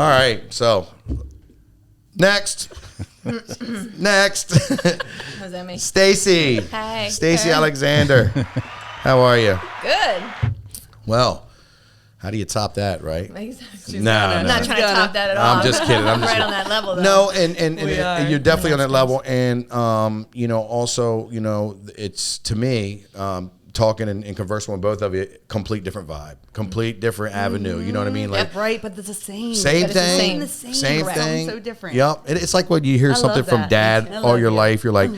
right. So next. Jose me. Stacy. Hey. Stacy Hey. Alexander. How are you? Good. Well, how do you top that, right? Exactly. No, I'm not trying to top that at all. I'm just kidding. I'm just right kidding. on that level, though. No, and We are. you're definitely on that level. And, you know, also, you know, it's to me, talking and conversing with both of you, complete different vibe, complete different avenue. You know what I mean? Like, Right, but it's the same. same But it's the thing, same. The same. same Correct. thing. So different. Yep. It's like when you hear I something love from that. dad I all love your you. life. You're like,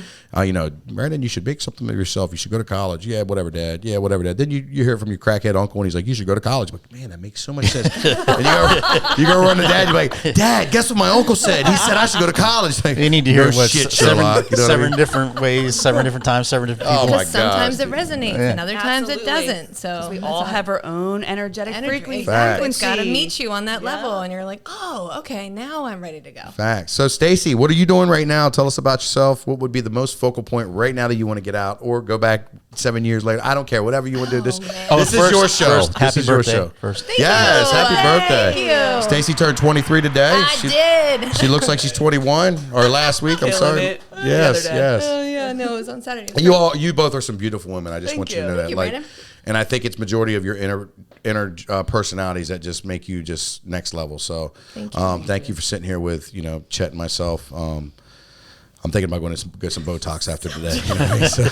you know, Brandon, you should make something of yourself. You should go to college. Yeah, whatever, Dad. Yeah, whatever, Dad. Then you hear from your crackhead uncle, and he's like, you should go to college. I'm like, man, that makes so much sense. And you go run to Dad. You're like, Dad, guess what my uncle said? He said I should go to college. Like, You need to hear no what shit, seven, Sherlock. You know what I seven mean? different ways, 7 different times, 7 different people. Oh, my Because sometimes gosh, it resonates, and other times it Absolutely. doesn't. So We that's all have our own energetic energy. frequency. Exactly. It's frequency. got to meet you on that Yeah. level, and you're like, oh, okay, now I'm ready to go. Facts. So, Stacy, what are you doing right now? Tell us about yourself. What would be the most focal point right now that you want to get out, or go back 7 years later? I don't care. Whatever you want to do. This, man. this is your show. First, This happy is your birthday. show. First. Yes, you. happy birthday. Thank you. Stacy turned 23 today. I did. She looks like she's 21, or last week. I'm Killing sorry. it. Yes, The other day. yes. Oh, yeah, No, it was on Saturday. It was great. You both are some beautiful women. I just Thank want you to you. know that. Thank you, Like, Brandon. and I think it's majority of your inner personalities that just make you just next level. So, thank you for sitting here with Chet and myself. I'm thinking about going to get some Botox after today. You know what I mean? So,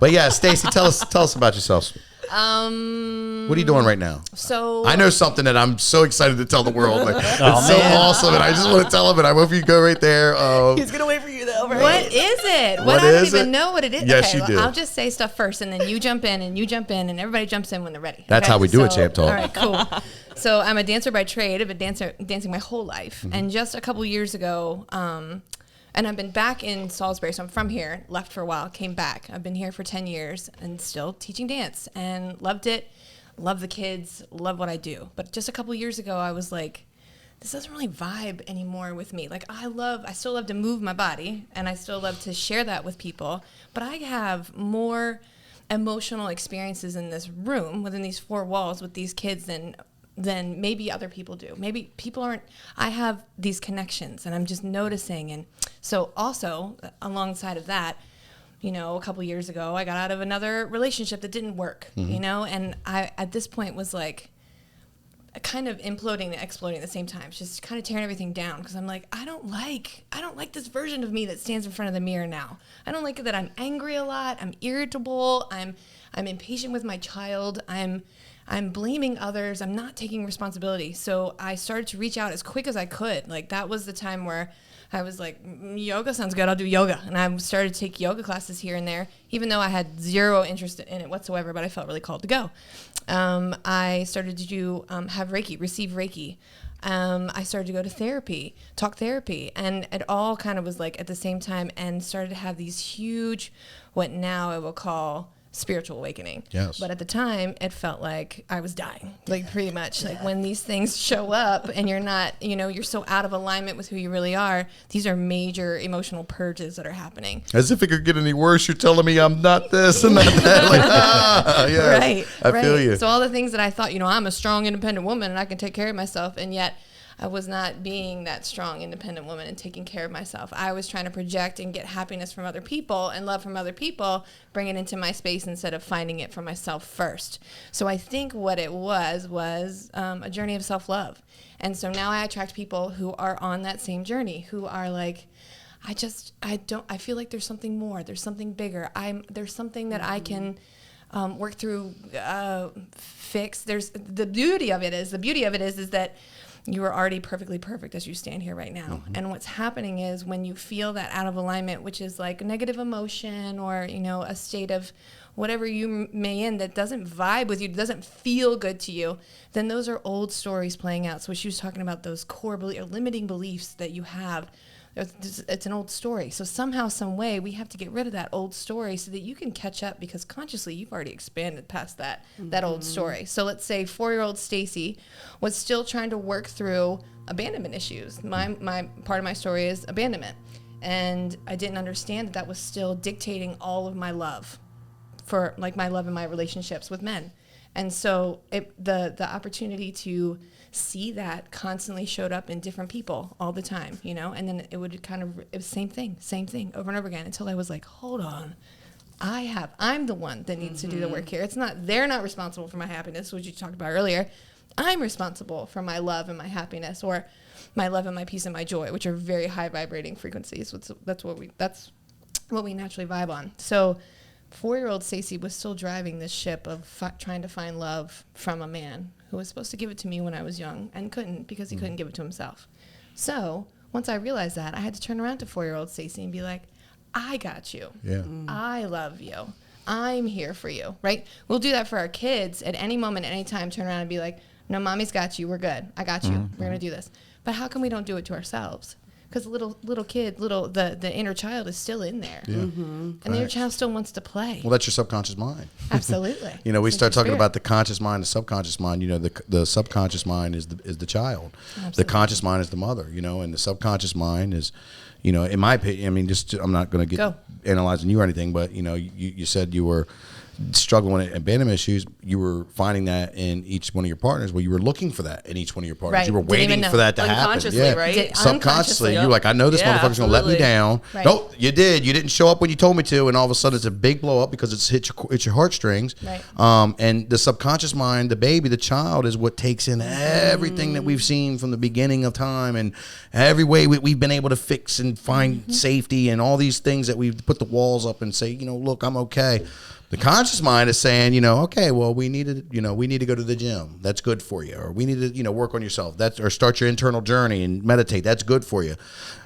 but yeah, Stacy, tell us about yourself. What are you doing right now? So I know something that I'm so excited to tell the world. Like, it's so man. awesome, and I just want to tell them. And I hope you go right there. He's gonna wait for you though, right? What is it? What I don't is even it? know what it is. Yes, okay, you do. I'll just say stuff first, and then you jump in, and you jump in, and everybody jumps in when they're ready. That's how we do it, Champ Talk. All right, cool. So I'm a dancer by trade. I've been dancing my whole life, and just a couple years ago, and I've been back in Salisbury, so I'm from here. Left for a while, came back. I've been here for 10 years, and still teaching dance, and loved it. Love the kids. Love what I do. But just a couple years ago, I was like, this doesn't really vibe anymore with me. Like I still love to move my body, and I still love to share that with people. But I have more emotional experiences in this room within these four walls with these kids than maybe other people do. Maybe people aren't. I have these connections, and I'm just noticing. And so also alongside of that, a couple years ago, I got out of another relationship that didn't work, and I, at this point, was like kind of imploding and exploding at the same time, just kind of tearing everything down because I'm like, I don't like this version of me that stands in front of the mirror now. I don't like it that I'm angry a lot. I'm irritable. I'm impatient with my child. I'm blaming others. I'm not taking responsibility. So I started to reach out as quick as I could. Like that was the time where I was like, yoga sounds good. I'll do yoga. And I started to take yoga classes here and there, even though I had zero interest in it whatsoever, but I felt really called to go. I started to do, have Reiki, receive Reiki. I started to go to therapy, talk therapy. And it all kind of was like at the same time and started to have these huge, what now I will call spiritual awakening. Yes. But at the time, it felt like I was dying, like pretty much. Like when these things show up and you're not, you're so out of alignment with who you really are, these are major emotional purges that are happening. As if it could get any worse. You're telling me I'm not this and not that. Like, yes, Right. I feel you. So all the things that I thought, I'm a strong, independent woman and I can take care of myself, and yet I was not being that strong, independent woman and taking care of myself. I was trying to project and get happiness from other people and love from other people, bring it into my space instead of finding it for myself first. So I think what it was a journey of self-love. And so now I attract people who are on that same journey, who are like, I feel like there's something more. There's something bigger. There's something that I can work through, fix. The beauty of it is that you are already perfectly perfect as you stand here right now. Mm-hmm. And what's happening is when you feel that out of alignment, which is like negative emotion or, a state of whatever you may in that doesn't vibe with you, doesn't feel good to you, then those are old stories playing out. So she was talking about those core limiting beliefs that you have. It's an old story. So somehow, some way, we have to get rid of that old story so that you can catch up, because consciously you've already expanded past that old story. So let's say 4-year-old Stacy was still trying to work through abandonment issues. My part of my story is abandonment, and I didn't understand that was still dictating all of my love for my love in my relationships with men. And so the opportunity to see that constantly showed up in different people all the time, and then it would it was same thing over and over again until I was like, hold on, I'm the one that needs to do the work here. They're not responsible for my happiness, which you talked about earlier. I'm responsible for my love and my happiness, or my love and my peace and my joy, which are very high vibrating frequencies. That's what we naturally vibe on. So 4-year-old Stacy was still driving this ship of trying to find love from a man who was supposed to give it to me when I was young and couldn't, because he couldn't give it to himself. So once I realized that, I had to turn around to 4-year-old Stacy and be like, I got you. Yeah. I love you. I'm here for you, right? We'll do that for our kids at any moment, at any time, turn around and be like, no, mommy's got you. We're good. I got you. We're going to do this. But how come we don't do it to ourselves? Because little kid, the inner child is still in there. Yeah. And the inner child still wants to play. Well, that's your subconscious mind. Absolutely. We start talking about the conscious mind, the subconscious mind. The subconscious mind is the child. Absolutely. The conscious mind is the mother. And the subconscious mind is, in my opinion, I'm not going to get analyzing you or anything, but you said you were struggling with abandonment issues, you were finding that in each one of your partners. Well, you were looking for that in each one of your partners. Right. You were Didn't even waiting know. for that to happen. Unconsciously, right? Subconsciously, Unconsciously. you're like, I know this Yeah, motherfucker's gonna let me absolutely. down. Right. Nope, you did. You didn't show up when you told me to, and all of a sudden it's a big blow up because it's your heartstrings. Right. And the subconscious mind, the baby, the child, is what takes in everything that we've seen from the beginning of time, and every way we've been able to fix and find safety, and all these things that we've put the walls up and say, look, I'm okay. The conscious mind is saying, okay, well, we need to go to the gym. That's good for you. Or we need to, work on yourself. Or start your internal journey and meditate. That's good for you.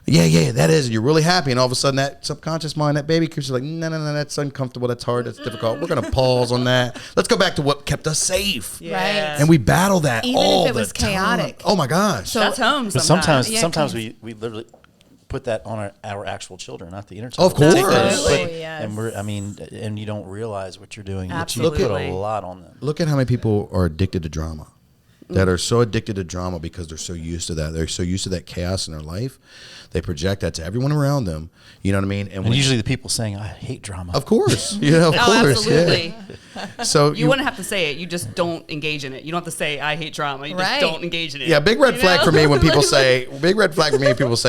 Yeah, that is. And you're really happy. And all of a sudden that subconscious mind, that baby creature is like, no, that's uncomfortable. That's hard. That's difficult. We're going to pause on that. Let's go back to what kept us safe. Right. And we battle that Even all if it the was time. chaotic. Oh my gosh. So That's home But sometimes. sometimes Yeah, we literally put that on our actual children, not the inner Of child. Take course. that and Absolutely, put- yes. and you don't realize what you're doing. But Absolutely. you put a lot on them. Look at how many people are addicted to drama. That are so addicted to drama because they're so used to that. They're so used to that chaos in their life. They project that to everyone around them. You know what I mean? And when- usually the people saying, I hate drama. of course. Yeah, of Oh, course. absolutely. Yeah. So You wouldn't have to say it. You just don't engage in it. You don't have to say, I hate drama. You just Right. don't engage in it. yeah, big red You flag know? for me when people say,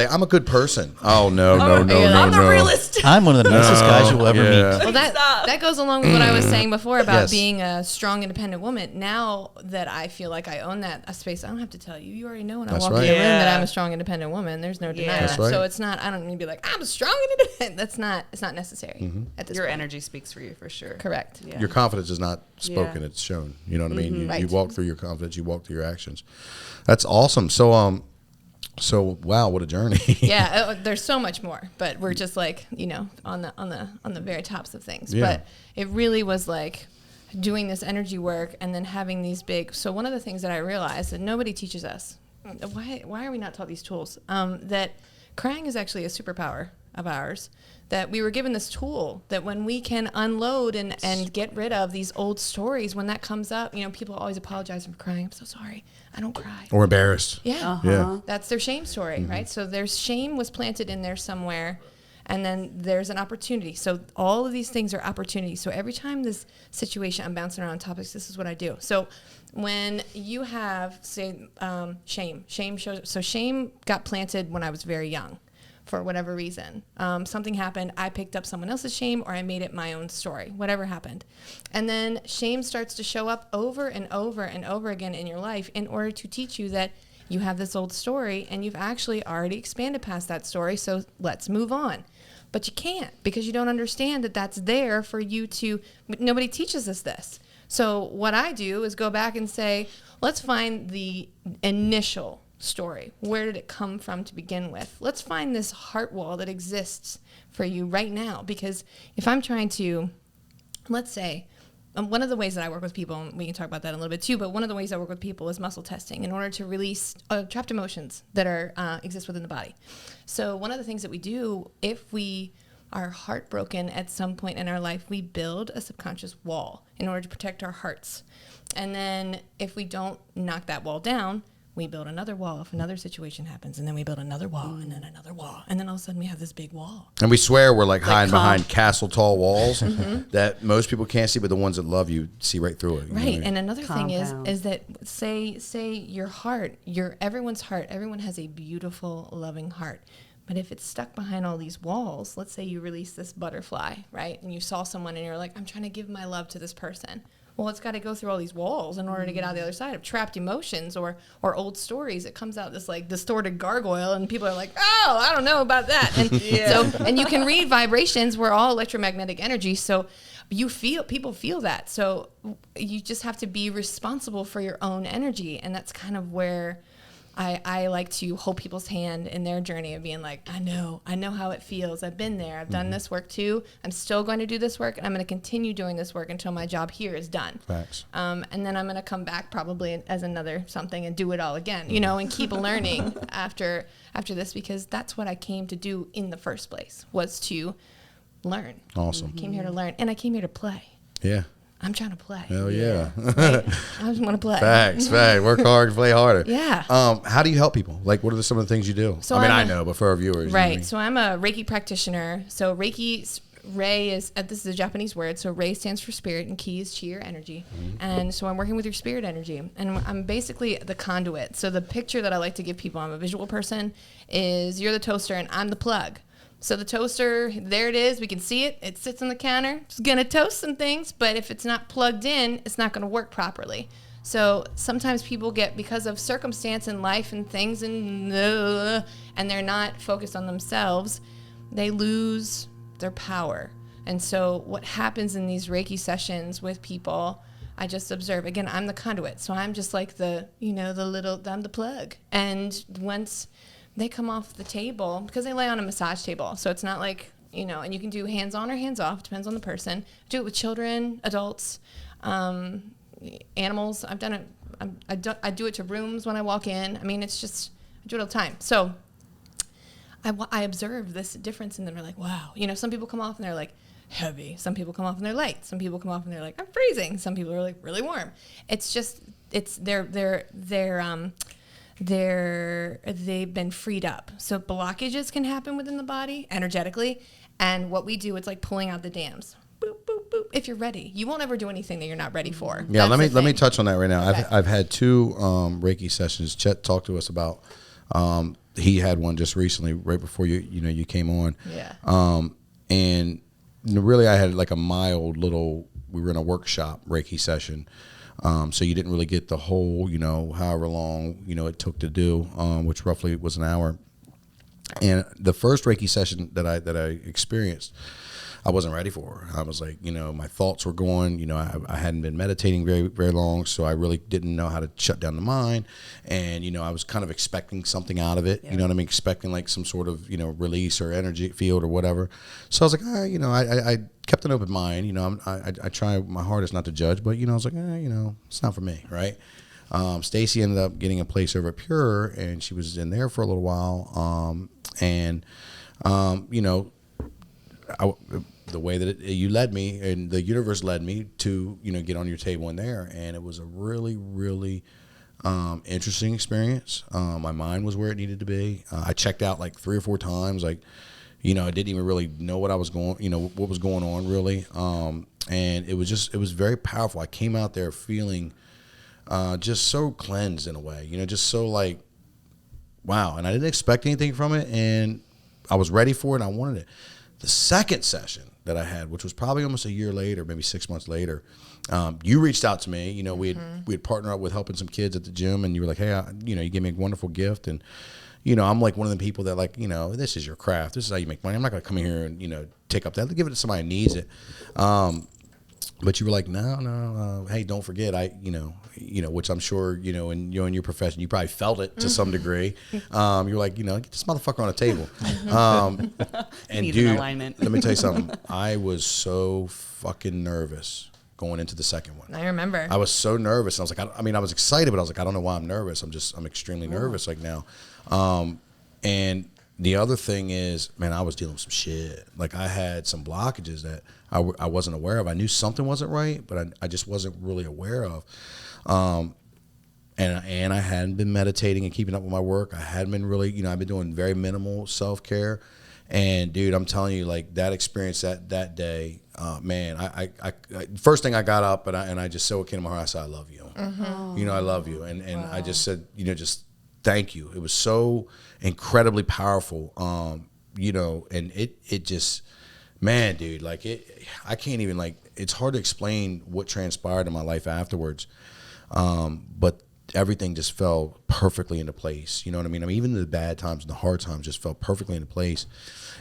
I'm a good person. Oh, no. I'm a realist. I'm one of the nicest guys you'll ever yeah. meet. Well, that goes along with what I was saying before about Yes. being a strong, independent woman. Now that I feel like I own that space, I don't have to tell you. You already know when I That's walk right. in the room that Yeah. I'm a strong, independent woman. There's no denying That's that. right. So it's not. I don't need to be like, I'm a strong and independent. It's not necessary Mm-hmm. at this Your point. energy speaks for you, for sure. Correct. Yeah. Your confidence is not spoken, Yeah. it's shown. You know what I mean? You Right. walk through your confidence, you walk through your actions. That's awesome. So wow, what a journey. Yeah, there's so much more, but we're just like, on the very tops of things. Yeah. But it really was like doing this energy work and then having these big. So one of the things that I realized that nobody teaches us, why are we not taught these tools? That crying is actually a superpower of ours. That we were given this tool that when we can unload and get rid of these old stories, when that comes up, people always apologize for crying. I'm so sorry. I don't cry. Or embarrassed. Yeah. Yeah. That's their shame story, right? So there's shame was planted in there somewhere, and then there's an opportunity. So all of these things are opportunities. So every time this situation, I'm bouncing around topics, this is what I do. So when you have, say, shame shows. So shame got planted when I was very young. For whatever reason. Something happened, I picked up someone else's shame, or I made it my own story, whatever happened. And then shame starts to show up over and over and over again in your life in order to teach you that you have this old story and you've actually already expanded past that story, so let's move on. But you can't, because you don't understand that that's there for you to, nobody teaches us this. So what I do is go back and say, let's find the initial story. Where did it come from to begin with? Let's find this heart wall that exists for you right now. Because if I'm trying to, let's say, one of the ways that I work with people, and we can talk about that a little bit too, but one of the ways I work with people is muscle testing in order to release trapped emotions that are exist within the body. So one of the things that we do, if we are heartbroken at some point in our life, we build a subconscious wall in order to protect our hearts. And then if we don't knock that wall down, we build another wall if another situation happens, and then we build another wall, and then another wall, and then all of a sudden we have this big wall. And we swear we're like hiding calm. behind castle tall walls that most people can't see, but the ones that love you see right through it. You know what I Right, mean? and another thing Compound. is that say your heart, everyone's heart, everyone has a beautiful, loving heart. But if it's stuck behind all these walls, let's say you release this butterfly, right? And you saw someone and you're like, I'm trying to give my love to this person. Well, it's got to go through all these walls in order to get out the other side of trapped emotions or old stories. It comes out this like distorted gargoyle, and people are like, "Oh, I don't know about that." And and you can read vibrations. We're all electromagnetic energy, so people feel that. So you just have to be responsible for your own energy, and that's kind of where I like to hold people's hand in their journey of being like, I know how it feels. I've been there. I've done this work too. I'm still going to do this work, and I'm going to continue doing this work until my job here is done. Facts. And then I'm going to come back probably as another something and do it all again, and keep learning after this, because that's what I came to do in the first place, was to learn. Awesome. I came here to learn, and I came here to play. Yeah. I'm trying to play. Hell yeah. I just want to play. Facts. Work hard, play harder. Yeah. How do you help people? Like, what are some of the things you do? So I mean, I'm I a- know, but for our viewers. you know what I Right. mean? So I'm a Reiki practitioner. So Reiki, Rei is, this is a Japanese word, so Rei stands for spirit and Ki is chi or energy. And so I'm working with your spirit energy, and I'm basically the conduit. So the picture that I like to give people, I'm a visual person, is you're the toaster and I'm the plug. So the toaster, there it is, we can see it, it sits on the counter, it's gonna toast some things, but if it's not plugged in, it's not gonna work properly. So sometimes people get, because of circumstance in life and things and they're not focused on themselves, they lose their power. And so what happens in these Reiki sessions with people, I just observe. Again, I'm the conduit. So I'm just like I'm the plug. And once they come off the table, because they lay on a massage table, so it's not like, and you can do hands-on or hands-off, depends on the person. Do it with children, adults, animals. I've done it. I do it to rooms when I walk in. I mean, it's just, I do it all the time. So I observe this difference in them. They're like, wow. Some people come off and they're like heavy. Some people come off and they're light. Some people come off and they're like, I'm freezing. Some people are like really warm. It's just, they've been freed up. So blockages can happen within the body energetically. And what we do, it's like pulling out the dams. Boop, boop, boop. If you're ready, you won't ever do anything that you're not ready for. Yeah, That's let me thing. touch on that right now. Okay. I've had 2 Reiki sessions. Chet talked to us about. He had one just recently, right before you came on. Yeah. And really, I had like a mild little. We were in a workshop Reiki session, so you didn't really get the whole, however long it took to do, which roughly was an hour. And the first Reiki session that I experienced, I wasn't ready for. I was like, my thoughts were going, I hadn't been meditating very, very long, so I really didn't know how to shut down the mind. And, I was kind of expecting something out of it, Yeah. you know what I mean? Expecting like some sort of, release or energy field or whatever. So I was like, I kept an open mind, I try my hardest not to judge, but, I was like, it's not for me, right? Stacy ended up getting a place over at Pure, and she was in there for a little while. The way that you led me and the universe led me to, get on your table in there. And it was a really, really interesting experience. My mind was where it needed to be. I checked out like 3 or 4 times. Like, I didn't even really know what I was what was going on really. And it was very powerful. I came out there feeling just so cleansed in a way, just so like, wow. And I didn't expect anything from it. And I was ready for it. And I wanted it. The second session that I had, which was probably almost a year later, maybe 6 months later, you reached out to me. We had partnered up with helping some kids at the gym, and you were like, hey, you gave me a wonderful gift, and I'm like one of the people that like, this is your craft, this is how you make money. I'm not gonna come in here and take up that. Give it to somebody who needs it. But you were like, no, hey, don't forget, which I'm sure, in your profession, you probably felt it to some degree. You're like, get this motherfucker on a table. And Needs an dude, alignment. let me tell you something. I was so fucking nervous going into the second one. I remember. I was so nervous. I was like, I was excited, but I was like, I don't know why I'm nervous. I'm extremely nervous like now. And the other thing is, man, I was dealing with some shit. Like I had some blockages that I wasn't aware of. I knew something wasn't right, but I just wasn't really aware of. And I hadn't been meditating and keeping up with my work. I hadn't been really, I've been doing very minimal self-care. And dude, I'm telling you, like that experience that day, man, I first thing I got up and I just said what came to my heart. I said, I love you. Mm-hmm. I love you. And wow. I just said, just thank you. It was so incredibly powerful. And it just, man, dude, like I can't even it's hard to explain what transpired in my life afterwards. But everything just fell perfectly into place. You know what I mean? Even the bad times and the hard times just fell perfectly into place.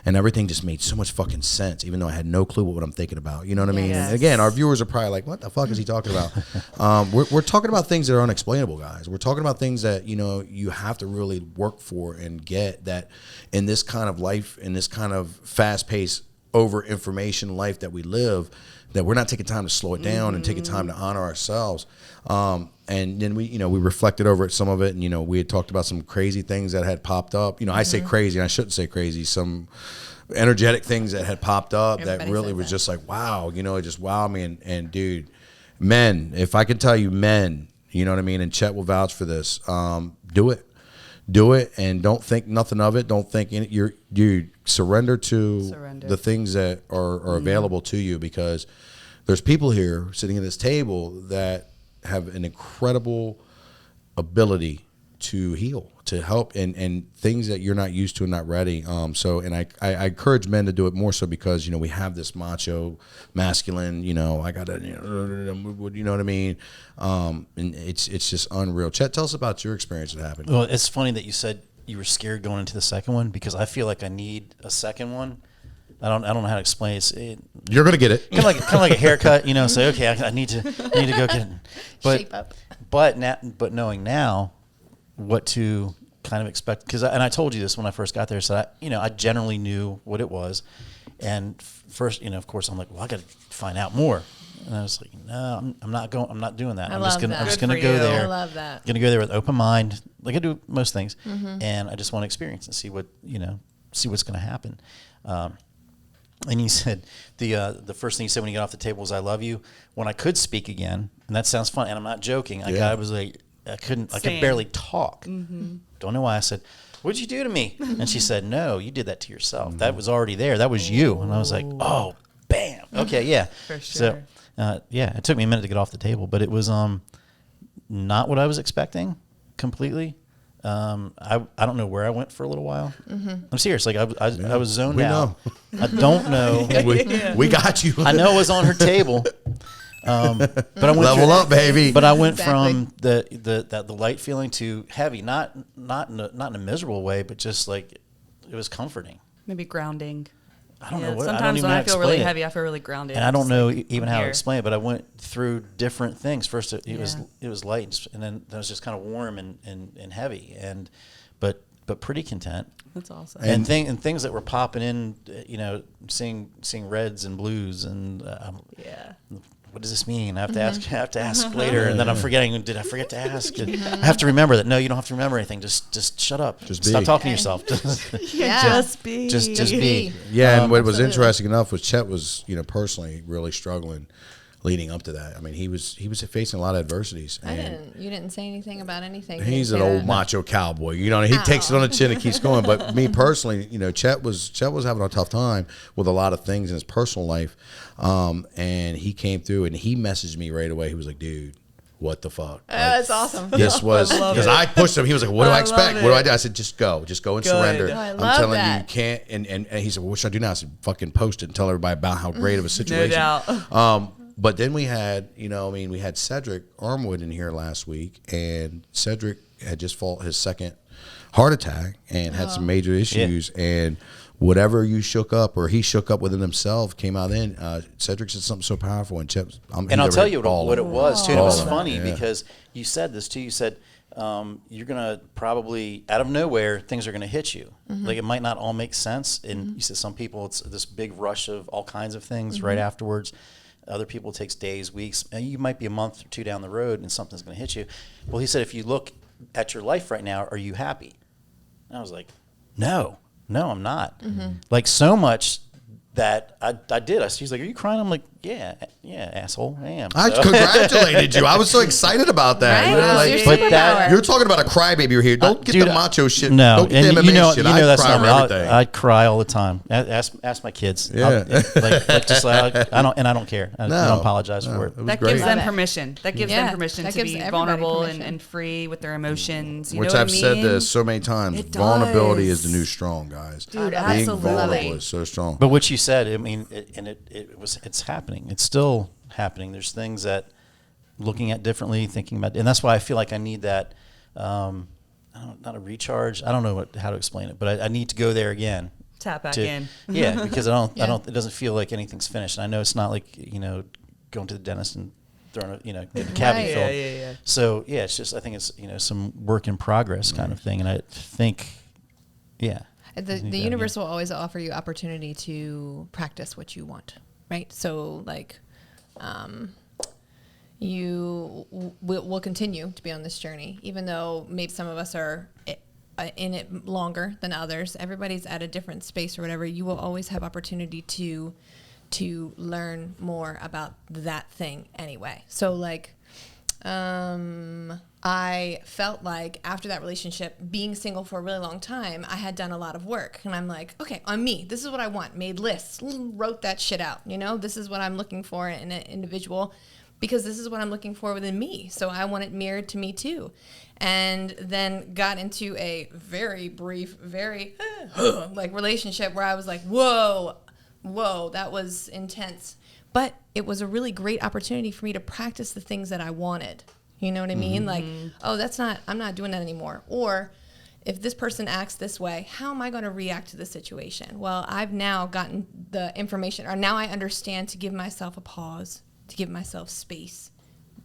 And everything just made so much fucking sense, even though I had no clue what I'm thinking about. You know what I mean? Yes. And again, our viewers are probably like, what the fuck is he talking about? We're talking about things that are unexplainable, guys. We're talking about things that, you have to really work for and get that in this kind of life, in this kind of fast-paced, over-information life that we live, that we're not taking time to slow it down and taking time to honor ourselves. And then we reflected over some of it, and, we had talked about some crazy things that had popped up. I say crazy, and I shouldn't say crazy. Some energetic things that had popped up Everybody that really says was that. just like, wow, it just wowed me. And dude, men, if I can tell you men, you know what I mean? And Chet will vouch for this. Do it, and don't think nothing of it. Don't think dude, surrender to Surrender. the things that are available to you, because there's people here sitting at this table that have an incredible ability to heal, to help, and things that you're not used to and not ready. So, and I encourage men to do it more so, because, we have this macho, masculine, I got to, you know what I mean? And it's just unreal. Chet, tell us about your experience that happened. Well, it's funny that you said you were scared going into the second one, because I feel like I need a second one. I don't know how to explain it. You're gonna get it. Kind of like a haircut, Say, okay, I need to go get it. Shape up. But knowing now what to kind of expect, and I told you this when I first got there, so I generally knew what it was, and first, of course, I'm like, well, I got to find out more, and I was like, no, I'm not doing that. I'm just gonna go there. I love that. Gonna go there with open mind, like I do most things, and I just want to experience and see what's gonna happen. And you said the first thing you said when you got off the table was "I love you." When I could speak again, and that sounds fun, and I'm not joking. I was like, I could barely talk. Don't know why. I said, "What'd you do to me?" And she said, "No, you did that to yourself. That was already there. That was you." And I was like, "Oh, bam. Okay, yeah." For sure. So, it took me a minute to get off the table, but it was not what I was expecting completely. I don't know where I went for a little while. I'm serious. Like I was zoned out. I don't know. We got you. I know it was on her table. But I went Level up, baby. But I went Exactly. from the light feeling to heavy, not in a miserable way, but just like it was comforting. Maybe grounding. I don't know what. Sometimes I don't even when know how I to feel really explain it. heavy, I feel really grounded. And I don't Just know like, even how to here. explain it, but I went through different things. First, it was light, and then it was just kind of warm and heavy, but pretty content. That's awesome. And things that were popping in, seeing reds and blues, and what does this mean? I have to ask later, and then I'm forgetting. Did I forget to ask? I have to remember that. No, you don't have to remember anything. Just shut up. Just stop be. talking to yourself. Yeah. Just be. just be. Yeah, and what was Absolutely. interesting enough was Chet was, personally really struggling leading up to that. I mean, he was facing a lot of adversities. You didn't say anything about anything. You He's an didn't say old that. macho cowboy. He takes it on the chin and keeps going. But me personally, Chet was having a tough time with a lot of things in his personal life. And he came through and he messaged me right away. He was like, dude, what the fuck? That's awesome. This was because I pushed him. He was like, "What do I expect? love What do it. I do?" I said, "Just go and surrender." Oh, I I'm love telling you, that. you can't. And he said, well, "What should I do now?" I said, "Fucking post it and tell everybody about how great of a situation." doubt. But then we had, we had Cedric Armwood in here last week, and Cedric had just fought his second heart attack and had some major issues. And whatever you shook up or he shook up within himself came out in. Cedric said something so powerful, and Chet, And I'll tell you what it was too. And it was Bawling. funny Yeah. because you said this too. You said you're gonna probably out of nowhere things are gonna hit you. Like it might not all make sense. And you said some people it's this big rush of all kinds of things right afterwards. Other people it takes days, weeks. And you might be a month or two down the road and something's gonna hit you. Well, he said if you look at your life right now, are you happy? And I was like, no, I'm not. Like so much that I did. He's like, are you crying? I'm like, yeah, asshole, I am. I So- congratulated you. I was so excited about that. Right? You know, Wow, like, your but superpower. that- you're talking about a crybaby here. Don't get Dude, the macho shit. No, Don't get the and MMA shit. I that's cry not over me. everything. I cry all the time. Ask my kids. Yeah. I don't care. I don't apologize for it. It was That great. gives them Love it. permission. That gives Yeah, them permission that to gives be everybody vulnerable permission. and free with their emotions. You Which know what I've I mean? said this so many times. It Vulnerability is does. the new strong, guys. Dude, Being absolutely. vulnerable is so strong. But what you said, I mean, it's happening. It's still happening. There's things that looking at differently, thinking about, and that's why I feel like I need that. Not a recharge. I don't know how to explain it, but I need to go there again. Tap back in. Yeah, because I Yeah. don't. It doesn't feel like anything's finished. And I know it's not like going to the dentist and throwing getting a cavity Right. filled. Yeah. So yeah, it's just I think it's some work in progress kind of thing, and I think The need that, universe will always offer you opportunity to practice what you want, right? So like, you will continue to be on this journey, even though maybe some of us are in it longer than others. Everybody's at a different space or whatever. You will always have opportunity to learn more about that thing anyway. So like, I felt like after that relationship, being single for a really long time, I had done a lot of work. And I'm like, okay, on me, this is what I want. Made lists, wrote that shit out. You know, this is what I'm looking for in an individual because this is what I'm looking for within me. So I want it mirrored to me too. And then got into a very brief, very like relationship where I was like, whoa, that was intense. But it was a really great opportunity for me to practice the things that I wanted. You know what I mean? Like, oh, I'm not doing that anymore. Or if this person acts this way, how am I going to react to the situation? Well, I've now gotten the information, or now I understand to give myself a pause, to give myself space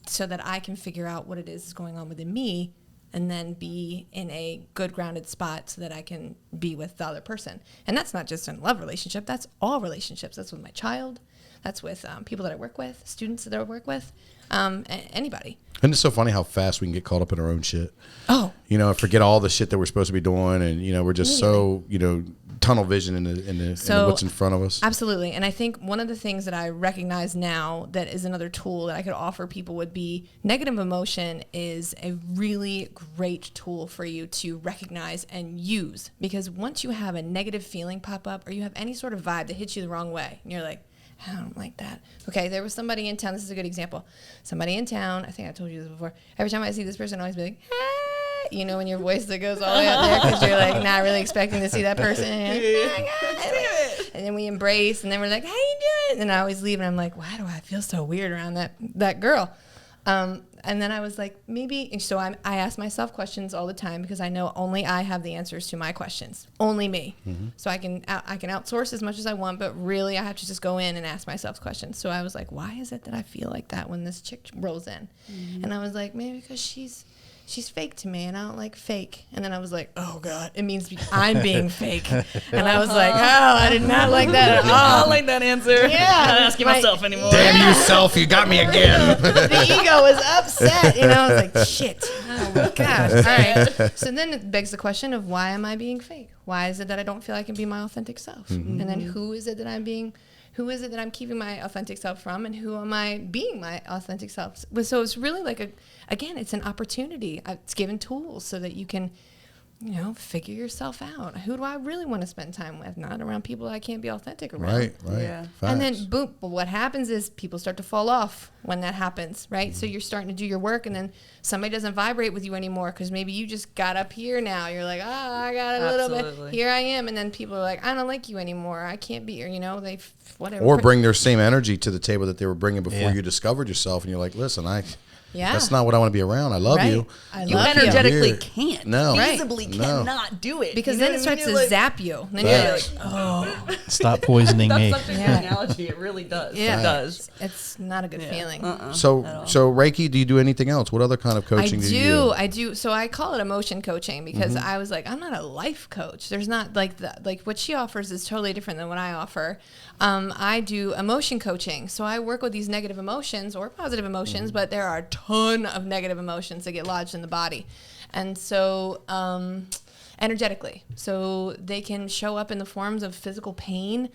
so that I can figure out what it is going on within me and then be in a good grounded spot so that I can be with the other person. And that's not just in a love relationship. That's all relationships. That's with my child. That's with people that I work with, students that I work with, anybody. And it's so funny how fast we can get caught up in our own shit. Oh. You know, forget all the shit that we're supposed to be doing. And, you know, we're just so, you know, tunnel vision in what's in front of us. Absolutely. And I think one of the things that I recognize now that is another tool that I could offer people would be negative emotion is a really great tool for you to recognize and use. Because once you have a negative feeling pop up or you have any sort of vibe that hits you the wrong way, and you're like, I don't like that. Okay, there was somebody in town. This is a good example. Somebody in town. I think I told you this before. Every time I see this person, I always be like, hey. You know, when your voice that goes all the way up there because you're like not really expecting to see that person. And, and then we embrace, and then we're like, how you doing? And I always leave, and I'm like, why do I feel so weird around that girl? And then I was like, maybe. So I ask myself questions all the time because I know only I have the answers to my questions. Only me. So I can outsource as much as I want, but really I have to just go in and ask myself questions. So I was like, why is it that I feel like that when this chick rolls in? And I was like, maybe because she's fake to me and I don't like fake. And then I was like, oh God, it means I'm being fake. And I was like, oh, I did not like that at all. I don't like that answer. Yeah. I'm not asking myself anymore. Damn you, self, you got me again. The ego was upset. You know, I was like, shit. Oh my gosh. All right. So then it begs the question of why am I being fake? Why is it that I don't feel I can be my authentic self? And then who is it that I'm keeping my authentic self from, and who am I being my authentic self? So it's really like it's an opportunity. It's given tools so that you can, you know, figure yourself out. Who do I really want to spend time with? Not around people I can't be authentic around. Right. Yeah. Facts. And then boom, but what happens is people start to fall off when that happens, right? So you're starting to do your work and then somebody doesn't vibrate with you anymore because maybe you just got up here now. You're like, I got a little bit. Here I am. And then people are like, I don't like you anymore. I can't be here. You know, whatever. Or bring their same energy to the table that they were bringing before Yeah. you discovered yourself. And you're like, listen, Yeah. that's not what I want to be around. I love Right. you. I You love energetically Weird. can't. No. Right. Feasibly No. cannot do it. Because You know then it what I starts mean? to Like, zap you. Then you're like, Facts. Stop poisoning me. That's such a good analogy. It really does. yeah. It does. It's not a good feeling. So Reiki, do you do anything else? What other kind of coaching do you do? I do. So I call it emotion coaching because I was like, I'm not a life coach. There's not like what she offers is totally different than what I offer. I do emotion coaching. So I work with these negative emotions or positive emotions, but there are a ton of negative emotions that get lodged in the body. And so energetically. So they can show up in the forms of physical pain.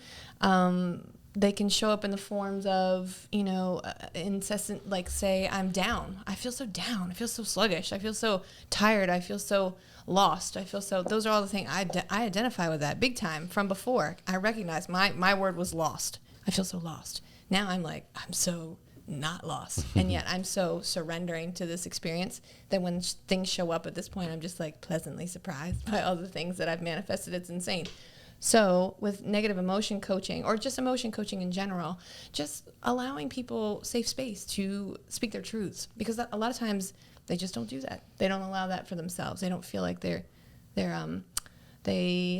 They can show up in the forms of, you know, incessant, like say I'm down. I feel so down. I feel so sluggish. I feel so tired. I feel so lost. Those are all the things I identify with that big time from before. I recognize my word was lost. I feel so lost. Now I'm like, I'm so not lost. And yet I'm so surrendering to this experience that when things show up at this point, I'm just like pleasantly surprised by all the things that I've manifested. It's insane. So with negative emotion coaching or just emotion coaching in general, just allowing people safe space to speak their truths, because a lot of times they just don't do that. They don't allow that for themselves. They don't feel like they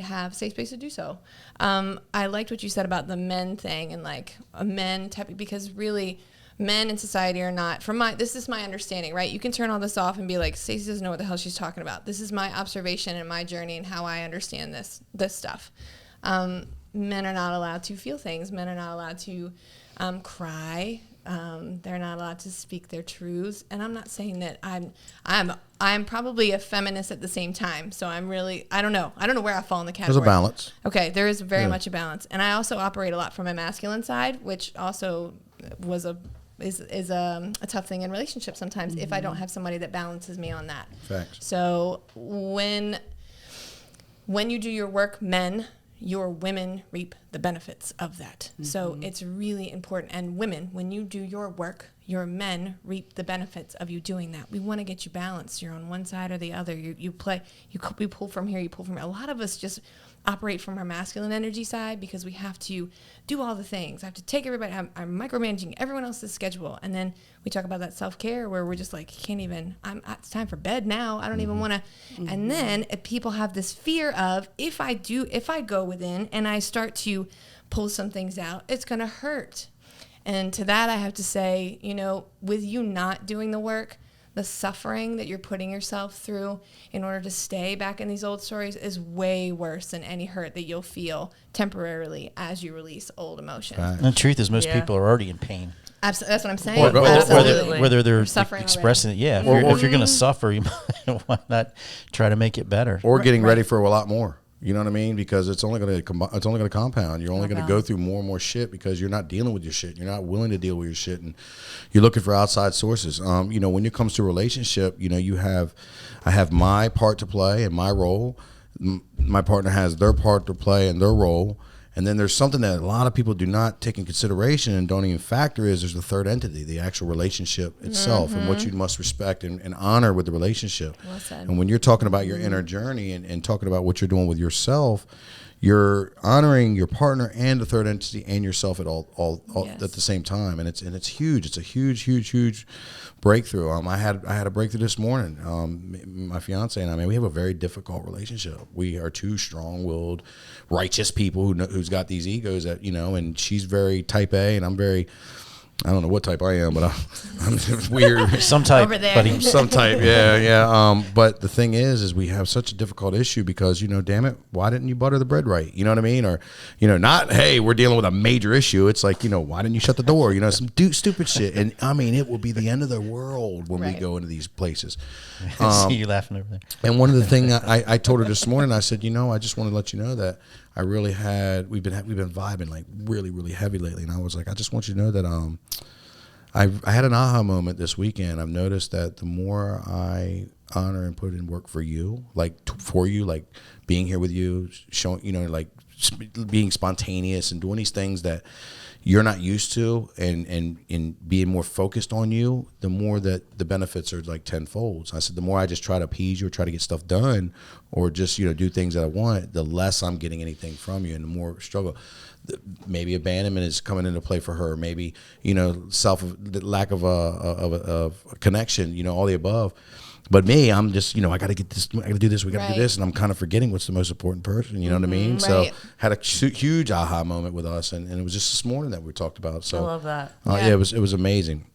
have safe space to do so. I liked what you said about the men thing and like a men type, because really men in society are not, this is my understanding, right? You can turn all this off and be like, Stacey doesn't know what the hell she's talking about. This is my observation and my journey and how I understand this stuff. Men are not allowed to feel things. Men are not allowed to cry. They're not allowed to speak their truths. And I'm not saying that I'm probably a feminist at the same time. So I don't know where I fall in the category. There's a balance. Okay, there is very much a balance. And I also operate a lot from a masculine side, which also was a is a tough thing in relationships sometimes if I don't have somebody that balances me on that. Facts. So when you do your work, men, your women reap the benefits of that. So it's really important. And women, when you do your work, your men reap the benefits of you doing that. We want to get you balanced. You're on one side or the other. You pull from here, you pull from here. A lot of us just operate from our masculine energy side because we have to do all the things. I have to take everybody. I'm micromanaging everyone else's schedule. And then we talk about that self-care where we're just like, can't even, it's time for bed now. I don't even want to. And then if people have this fear of, if I go within and I start to pull some things out, it's going to hurt. And to that, I have to say, with you not doing the work, the suffering that you're putting yourself through in order to stay back in these old stories is way worse than any hurt that you'll feel temporarily as you release old emotions. Right. And the truth is, most Yeah. people are already in pain. Absolutely, that's what I'm saying. Absolutely. Whether they're We're suffering expressing it, yeah. already. If you're going to suffer, you might why not try to make it better? Or getting Right. ready for a lot more. You know what I mean? Because it's only going to compound. You're only going to go through more and more shit because you're not dealing with your shit. You're not willing to deal with your shit, and you're looking for outside sources. When it comes to a relationship, I have my part to play and my role. My partner has their part to play and their role. And then there's something that a lot of people do not take in consideration and don't even factor is there's the third entity, the actual relationship itself, and what you must respect and honor with the relationship. Well said. And when you're talking about your inner journey and talking about what you're doing with yourself, you're honoring your partner and the third entity and yourself at all Yes. at the same time, and it's huge. It's a huge breakthrough. I had a breakthrough this morning. My fiance and I, we have a very difficult relationship. We are two strong-willed, righteous people who's got these egos that and she's very type A, and I'm very. I don't know what type I am, but I'm just weird. Some type, Over there. buddy. Some type, yeah. But the thing is we have such a difficult issue because, damn it, why didn't you butter the bread right? You know what I mean? Or, not, hey, we're dealing with a major issue. It's like, why didn't you shut the door? Some stupid shit. And it will be the end of the world when we Right. go into these places. See you laughing over there. And one of the things I told her this morning, I said, I just want to let you know that I really we've been vibing like really, really heavy lately. And I was like, I just want you to know that I had an aha moment this weekend. I've noticed that the more I honor and put in work for you, for you, like being here with you, showing, being spontaneous and doing these things that you're not used to and being more focused on you, the more that the benefits are like tenfold. So I said, the more I just try to appease you or try to get stuff done or just, do things that I want, the less I'm getting anything from you and the more struggle. Maybe abandonment is coming into play for her. Maybe, the lack of a connection, all the above. But me, I'm just, I got to get this, I got to do this, we got to Right. do this. And I'm kind of forgetting what's the most important person, you know what I mean? So Right. had a huge aha moment with us. And it was just this morning that we talked about. So I love that. yeah, it was amazing.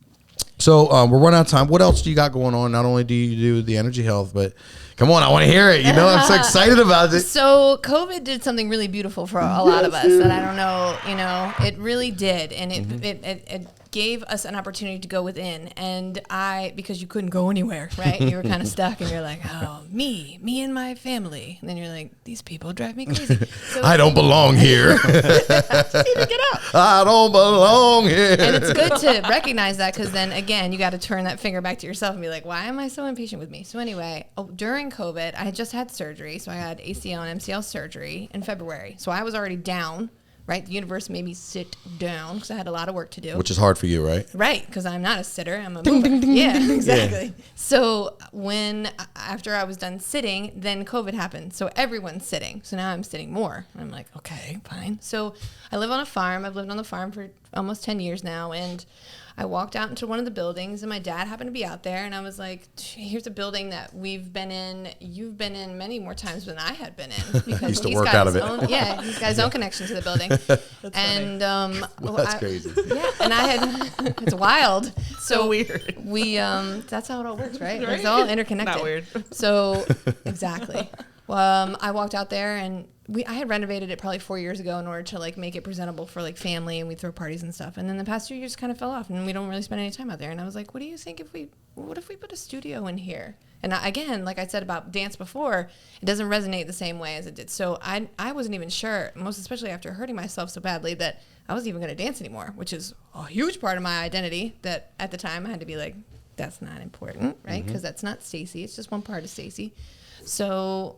So we're running out of time. What else do you got going on? Not only do you do the energy health, but come on, I want to hear it. I'm so excited about it. So COVID did something really beautiful for a lot of us that I don't know, it really did. And it gave us an opportunity to go within. And because you couldn't go anywhere, right? You were kind of stuck and you're like, oh, me and my family. And then you're like, these people drive me crazy. So I don't belong here. get out. I don't belong here. And it's good to recognize that because then again, you got to turn that finger back to yourself and be like, why am I so impatient with me? So anyway, during COVID, I had just had surgery. So I had ACL and MCL surgery in February. So I was already down, right? The universe made me sit down because I had a lot of work to do. Which is hard for you, right? Right, because I'm not a sitter, I'm a mover. Yeah, exactly. So after I was done sitting, then COVID happened. So everyone's sitting. So now I'm sitting more. I'm like, okay, fine. So I live on a farm. I've lived on the farm for almost 10 years now. And I walked out into one of the buildings and my dad happened to be out there. And I was like, here's a building that we've been in. You've been in many more times than I had been in. Because Used to he's work got out his of it. own, yeah, he's got his own connection to the building. And That's crazy. yeah, and I had it's wild. So weird. We that's how it all works, right? Right? It's all interconnected. Not weird. So exactly. I walked out there and I had renovated it probably 4 years ago in order to like make it presentable for like family, and we throw parties and stuff. And then the past 2 years kind of fell off, and we don't really spend any time out there. And I was like, what do you think what if we put a studio in here? And again, like I said about dance before, it doesn't resonate the same way as it did. So I wasn't even sure, most especially after hurting myself so badly, that I wasn't even going to dance anymore, which is a huge part of my identity that at the time I had to be like, that's not important, right? Because that's not Stacy. It's just one part of Stacy. So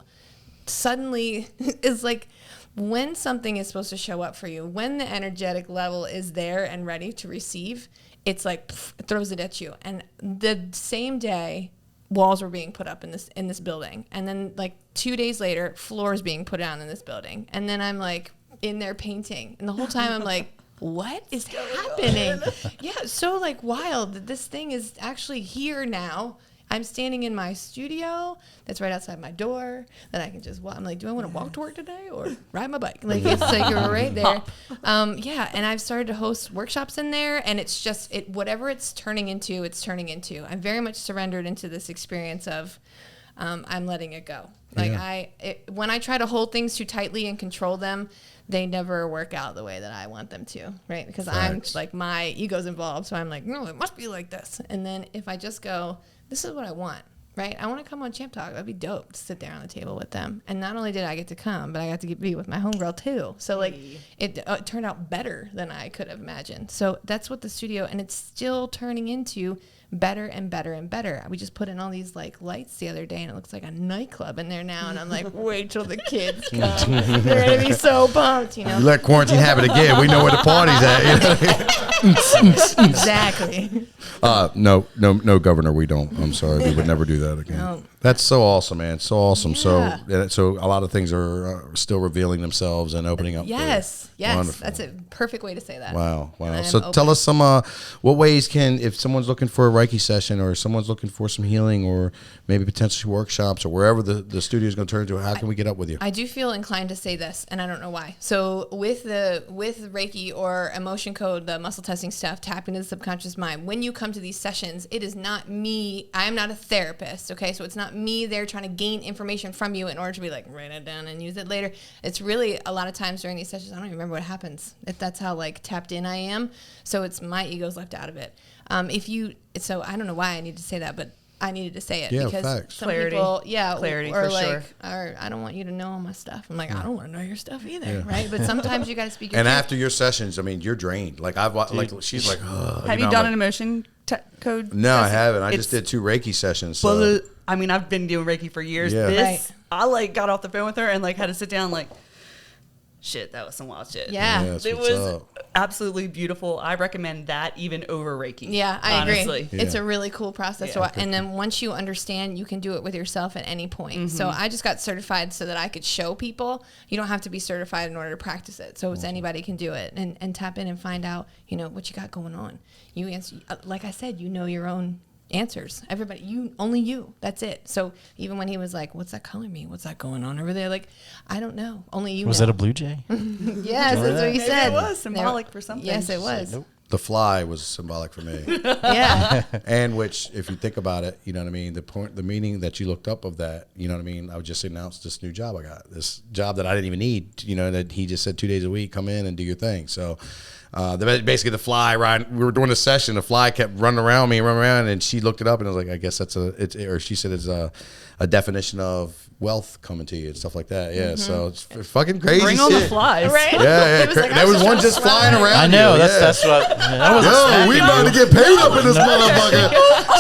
suddenly it's like when something is supposed to show up for you, when the energetic level is there and ready to receive, it's like pff, it throws it at you. And the same day, walls were being put up in this building, and then like 2 days later, floors being put down in this building, and then I'm like in there painting, and the whole time I'm like, what is happening? Yeah, so like wild that this thing is actually here now. I'm standing in my studio that's right outside my door that I can just walk. I'm like, do I want to walk to work today or ride my bike? Like, it's like you're right there. Yeah, and I've started to host workshops in there, and it's just, whatever it's turning into, it's turning into. I'm very much surrendered into this experience of I'm letting it go. Like, when I try to hold things too tightly and control them, they never work out the way that I want them to, right? Because Facts. I'm like, my ego's involved, so I'm like, no, it must be like this. And then if I just go, this is what I want, right? I want to come on Champ Talk. That'd be dope to sit there on the table with them. And not only did I get to come, but I got to be with my homegirl too. So like it turned out better than I could have imagined. So that's what the studio, and it's still turning into better and better and better. We just put in all these like lights the other day, and it looks like a nightclub in there now. And I'm like, wait till the kids come. They're gonna be so pumped, you know. You let quarantine happen again. We know where the party's at. You know? Exactly. No, Governor, we don't. I'm sorry, we would never do that again. No. That's so awesome, man. So awesome. Yeah. So a lot of things are still revealing themselves and opening up. Yes, for- yes. Wonderful. That's a perfect way to say that. Wow. I'm So open. tell us some, what ways if someone's looking for a Reiki session, or someone's looking for some healing, or maybe potentially workshops, or wherever the studio is going to turn into, how can we get up with you? I do feel inclined to say this, and I don't know why. So with Reiki or emotion code, the muscle testing stuff, tapping into the subconscious mind, when you come to these sessions, it is not me. I am not a therapist, okay? So it's not me there trying to gain information from you in order to be like, write it down and use it later. It's really a lot of times during these sessions, I don't even remember what happens. That's how like tapped in I am. So it's my ego's left out of it. So I don't know why I need to say that, but I needed to say it Yeah, because facts. some Clarity. people, Clarity, or for like, sure. or I don't want you to know all my stuff. I'm like, I don't want to know your stuff either, right? But sometimes you got to speak your And truth. after your sessions, I mean, you're drained. Like she's like, ugh, Have you know, done I'm an like, emotion code? No, I session? haven't. I It's- just did 2 Reiki sessions. So. Well, I mean, I've been doing Reiki for years. Yeah. This, I like got off the phone with her and like had to sit down like, shit, that was some wild shit. Yeah. Yeah, that's It what's was up. absolutely beautiful. I recommend that even over Reiki. Yeah, I honestly. agree. It's a really cool process. Yeah. And then once you understand, you can do it with yourself at any point. So I just got certified so that I could show people. You don't have to be certified in order to practice it. So it's anybody can do it and tap in and find out, what you got going on. You answer, like I said, your own answers. Everybody, only you. That's it. So even when he was like, "What's that color mean? What's that going on over there?" Like, I don't know. Only you. Was know. that a blue jay? Yes, that's what he Maybe said. it was symbolic for something. Yes, it was. Nope. The fly was symbolic for me. Yeah. And which, if you think about it, you know what I mean, the meaning that you looked up of that, you know what I mean, I would just announce this new job I got, this job that I didn't even need, that he just said 2 days a week, come in and do your thing. So basically the fly, we were doing a session, the fly kept running around, and she looked it up, and I was like, I guess or she said it's a definition of wealth coming to you and stuff like that. Yeah, so it's fucking crazy Bring shit. on the flies. Right? Yeah, He was like, there "I'm was one trying just to flying fly." around. I know. you, That's yeah. what. I was Yo, we about to get paid up in this motherfucker.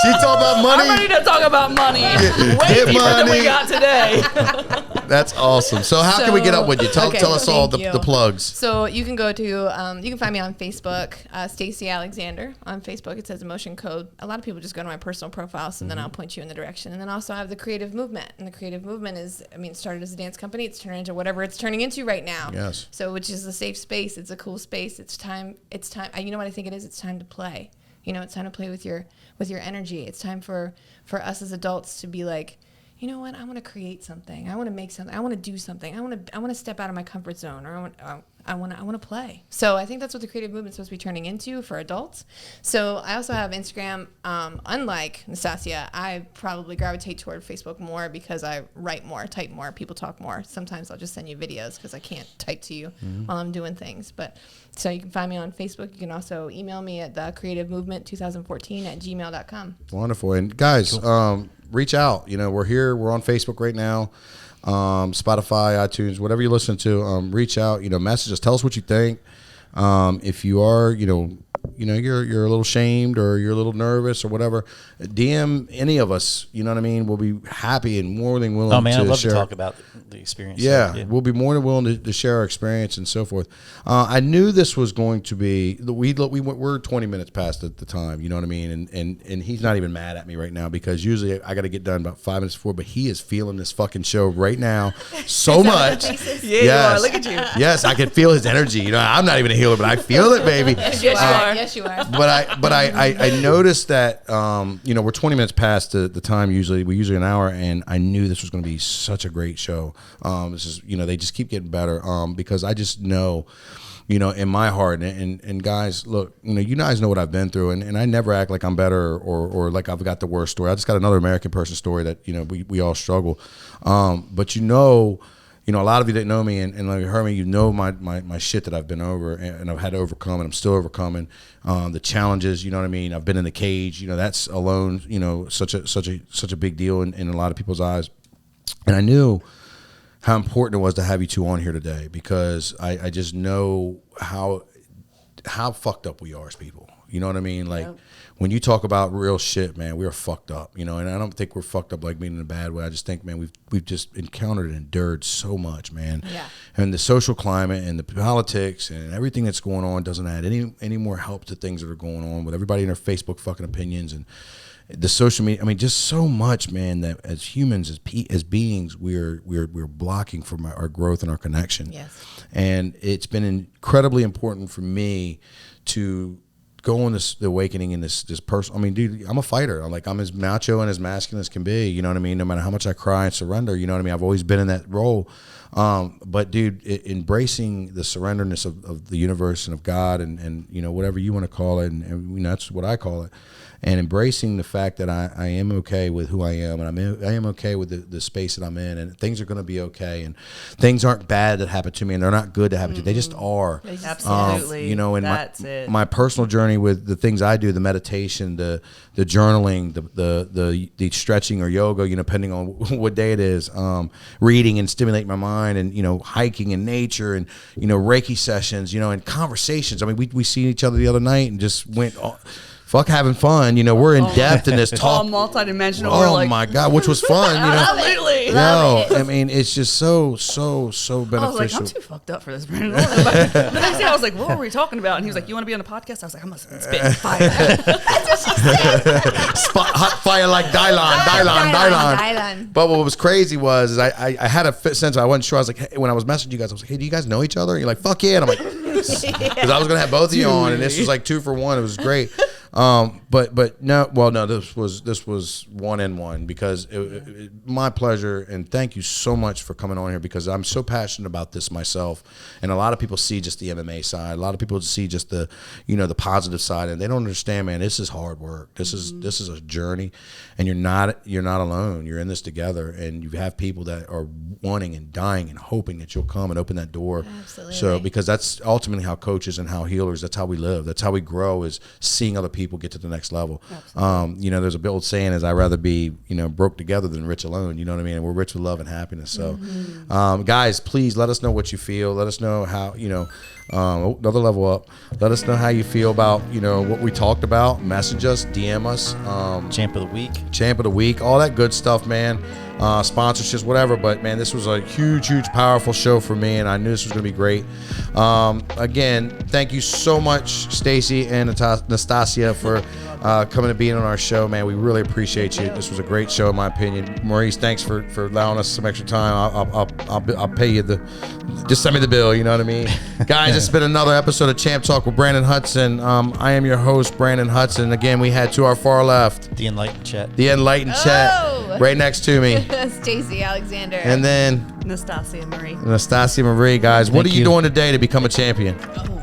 She talk about I'm money. ready to talk about money. Way Get deeper than money. we got today. That's awesome. So how can we get up with you? Tell us all thank you. the plugs. So you can go to, you can find me on Facebook, Stacy Alexander on Facebook. It says Emotion Code. A lot of people just go to my personal profile, so then I'll point you in the direction. And then also I have the Creative Movement. And the Creative Movement is, it started as a dance company. It's turned into whatever it's turning into right now. Yes. So which is a safe space. It's a cool space. It's time. You know what I think it is? It's time to play. It's time to play with your energy. It's time for us as adults to be like, you know what? I want to create something. I want to make something. I want to do something. I want to step out of my comfort zone, or I want to play. So I think that's what the creative movement's supposed to be turning into for adults. So I also have Instagram. Unlike Nastasia, I probably gravitate toward Facebook more because I write more, type more, people talk more. Sometimes I'll just send you videos because I can't type to you while I'm doing things. But so you can find me on Facebook. You can also email me at thecreativemovement2014@gmail.com. Wonderful. And guys, reach out. You know, we're here. We're on Facebook right now. Spotify, iTunes, whatever you listen to, reach out, message us, tell us what you think. If you are, you're a little shamed or you're a little nervous or whatever, DM any of us, you know what I mean? We'll be happy and more than willing Oh man, to I'd love share. to talk about the experience. Yeah, we'll be more than willing to share our experience and so forth. I knew this was going to be, we're 20 minutes past at the time, you know what I mean? And he's not even mad at me right now because usually I got to get done about 5 minutes before, but he is feeling this fucking show right now so much. Yeah, you are. Look at you. Yes, I can feel his energy. I'm not even a healer, but I feel it, baby. Yes, you are. Yes, you are. But I noticed that we're 20 minutes past the time usually. We're usually an hour, and I knew this was going to be such a great show. This is they just keep getting better because I just know in my heart and guys, look, you guys know what I've been through, and I never act like I'm better or like I've got the worst story. I just got another American person story that we all struggle, but a lot of you that know me and like you heard me, my shit that I've been over and I've had to overcome, and I'm still overcoming the challenges. You know what I mean? I've been in the cage. That's alone, such a big deal in a lot of people's eyes. And I knew how important it was to have you two on here today because I just know how fucked up we are as people. You know what I mean? Like when you talk about real shit, man, we are fucked up, and I don't think we're fucked up like being in a bad way. I just think, man, we've just encountered and endured so much, man. Yeah. And the social climate and the politics and everything that's going on doesn't add any more help to things that are going on with everybody in their Facebook fucking opinions and the social media. I mean, just so much, man, that as humans, as beings, we're blocking from our growth and our connection. Yes. And it's been incredibly important for me to go on the awakening in this person. I mean, dude, I'm a fighter. I'm as macho and as masculine as can be. You know what I mean? No matter how much I cry and surrender, you know what I mean? I've always been in that role. But dude, embracing the surrenderness of the universe and of God and whatever you want to call it, and that's what I call it. And embracing the fact that I am okay with who I am, and I am okay with the space that I'm in, and things are going to be okay, and things aren't bad that happen to me, and they're not good to happen to me. They just are. Absolutely. And that's it. my personal journey with the things I do, the meditation, the journaling, the stretching or yoga, depending on what day it is, reading and stimulating my mind, and hiking in nature, and Reiki sessions, and conversations. I mean, we seen each other the other night and just went. Fuck having fun, we're in depth in this talk. All multidimensional. Oh my God, which was fun, Absolutely. No, I mean, it's just so beneficial. I was like, I'm too fucked up for this, Brandon. The next day I was like, what were we talking about? And he was like, you want to be on a podcast? I was like, I must have been spitting fire. That's what she said. Hot fire like Dylon. But what was crazy was I had a sense, I wasn't sure. I was like, hey, when I was messaging you guys, I was like, hey, do you guys know each other? And you're like, fuck yeah. And I'm like, because I was going to have both of you on, and this was like 2 for 1. It was great. But no, this was 1-in-1 because my pleasure, and thank you so much for coming on here because I'm so passionate about this myself, and a lot of people see just the MMA side, a lot of people see just the the positive side, and they don't understand, man, this is hard work. This is a journey, and you're not alone. You're in this together, and you have people that are wanting and dying and hoping that you'll come and open that door. Absolutely. So because that's ultimately how coaches and how healers, that's how we live, that's how we grow, is seeing other people get to the next level. There's a old saying is I'd rather be broke together than rich alone. You know what I mean? And we're rich with love and happiness. So guys, please let us know what you feel. Let us know how another level up. Let us know how you feel about what we talked about. Message us, DM us. Champ of the week, all that good stuff, man. Sponsorships, whatever. But man, this was a huge, powerful show for me, and I knew this was going to be great. Again, thank you so much, Stacy and Nastasia, for coming and being on our show, man. We really appreciate you. This was a great show, in my opinion. Maurice, thanks for allowing us some extra time. I'll pay you just send me the bill. You know what I mean, guys? It's been another episode of Champ Talk with Brandon Hudson. I am your host, Brandon Hudson. Again, we had to our far left the Enlightened Chet. The Enlightened Chet. right next to me. Stacy Alexander. And then Nastasia Marie. Anastasia Marie, guys. What are Thank you you. doing today to become a champion? Oh,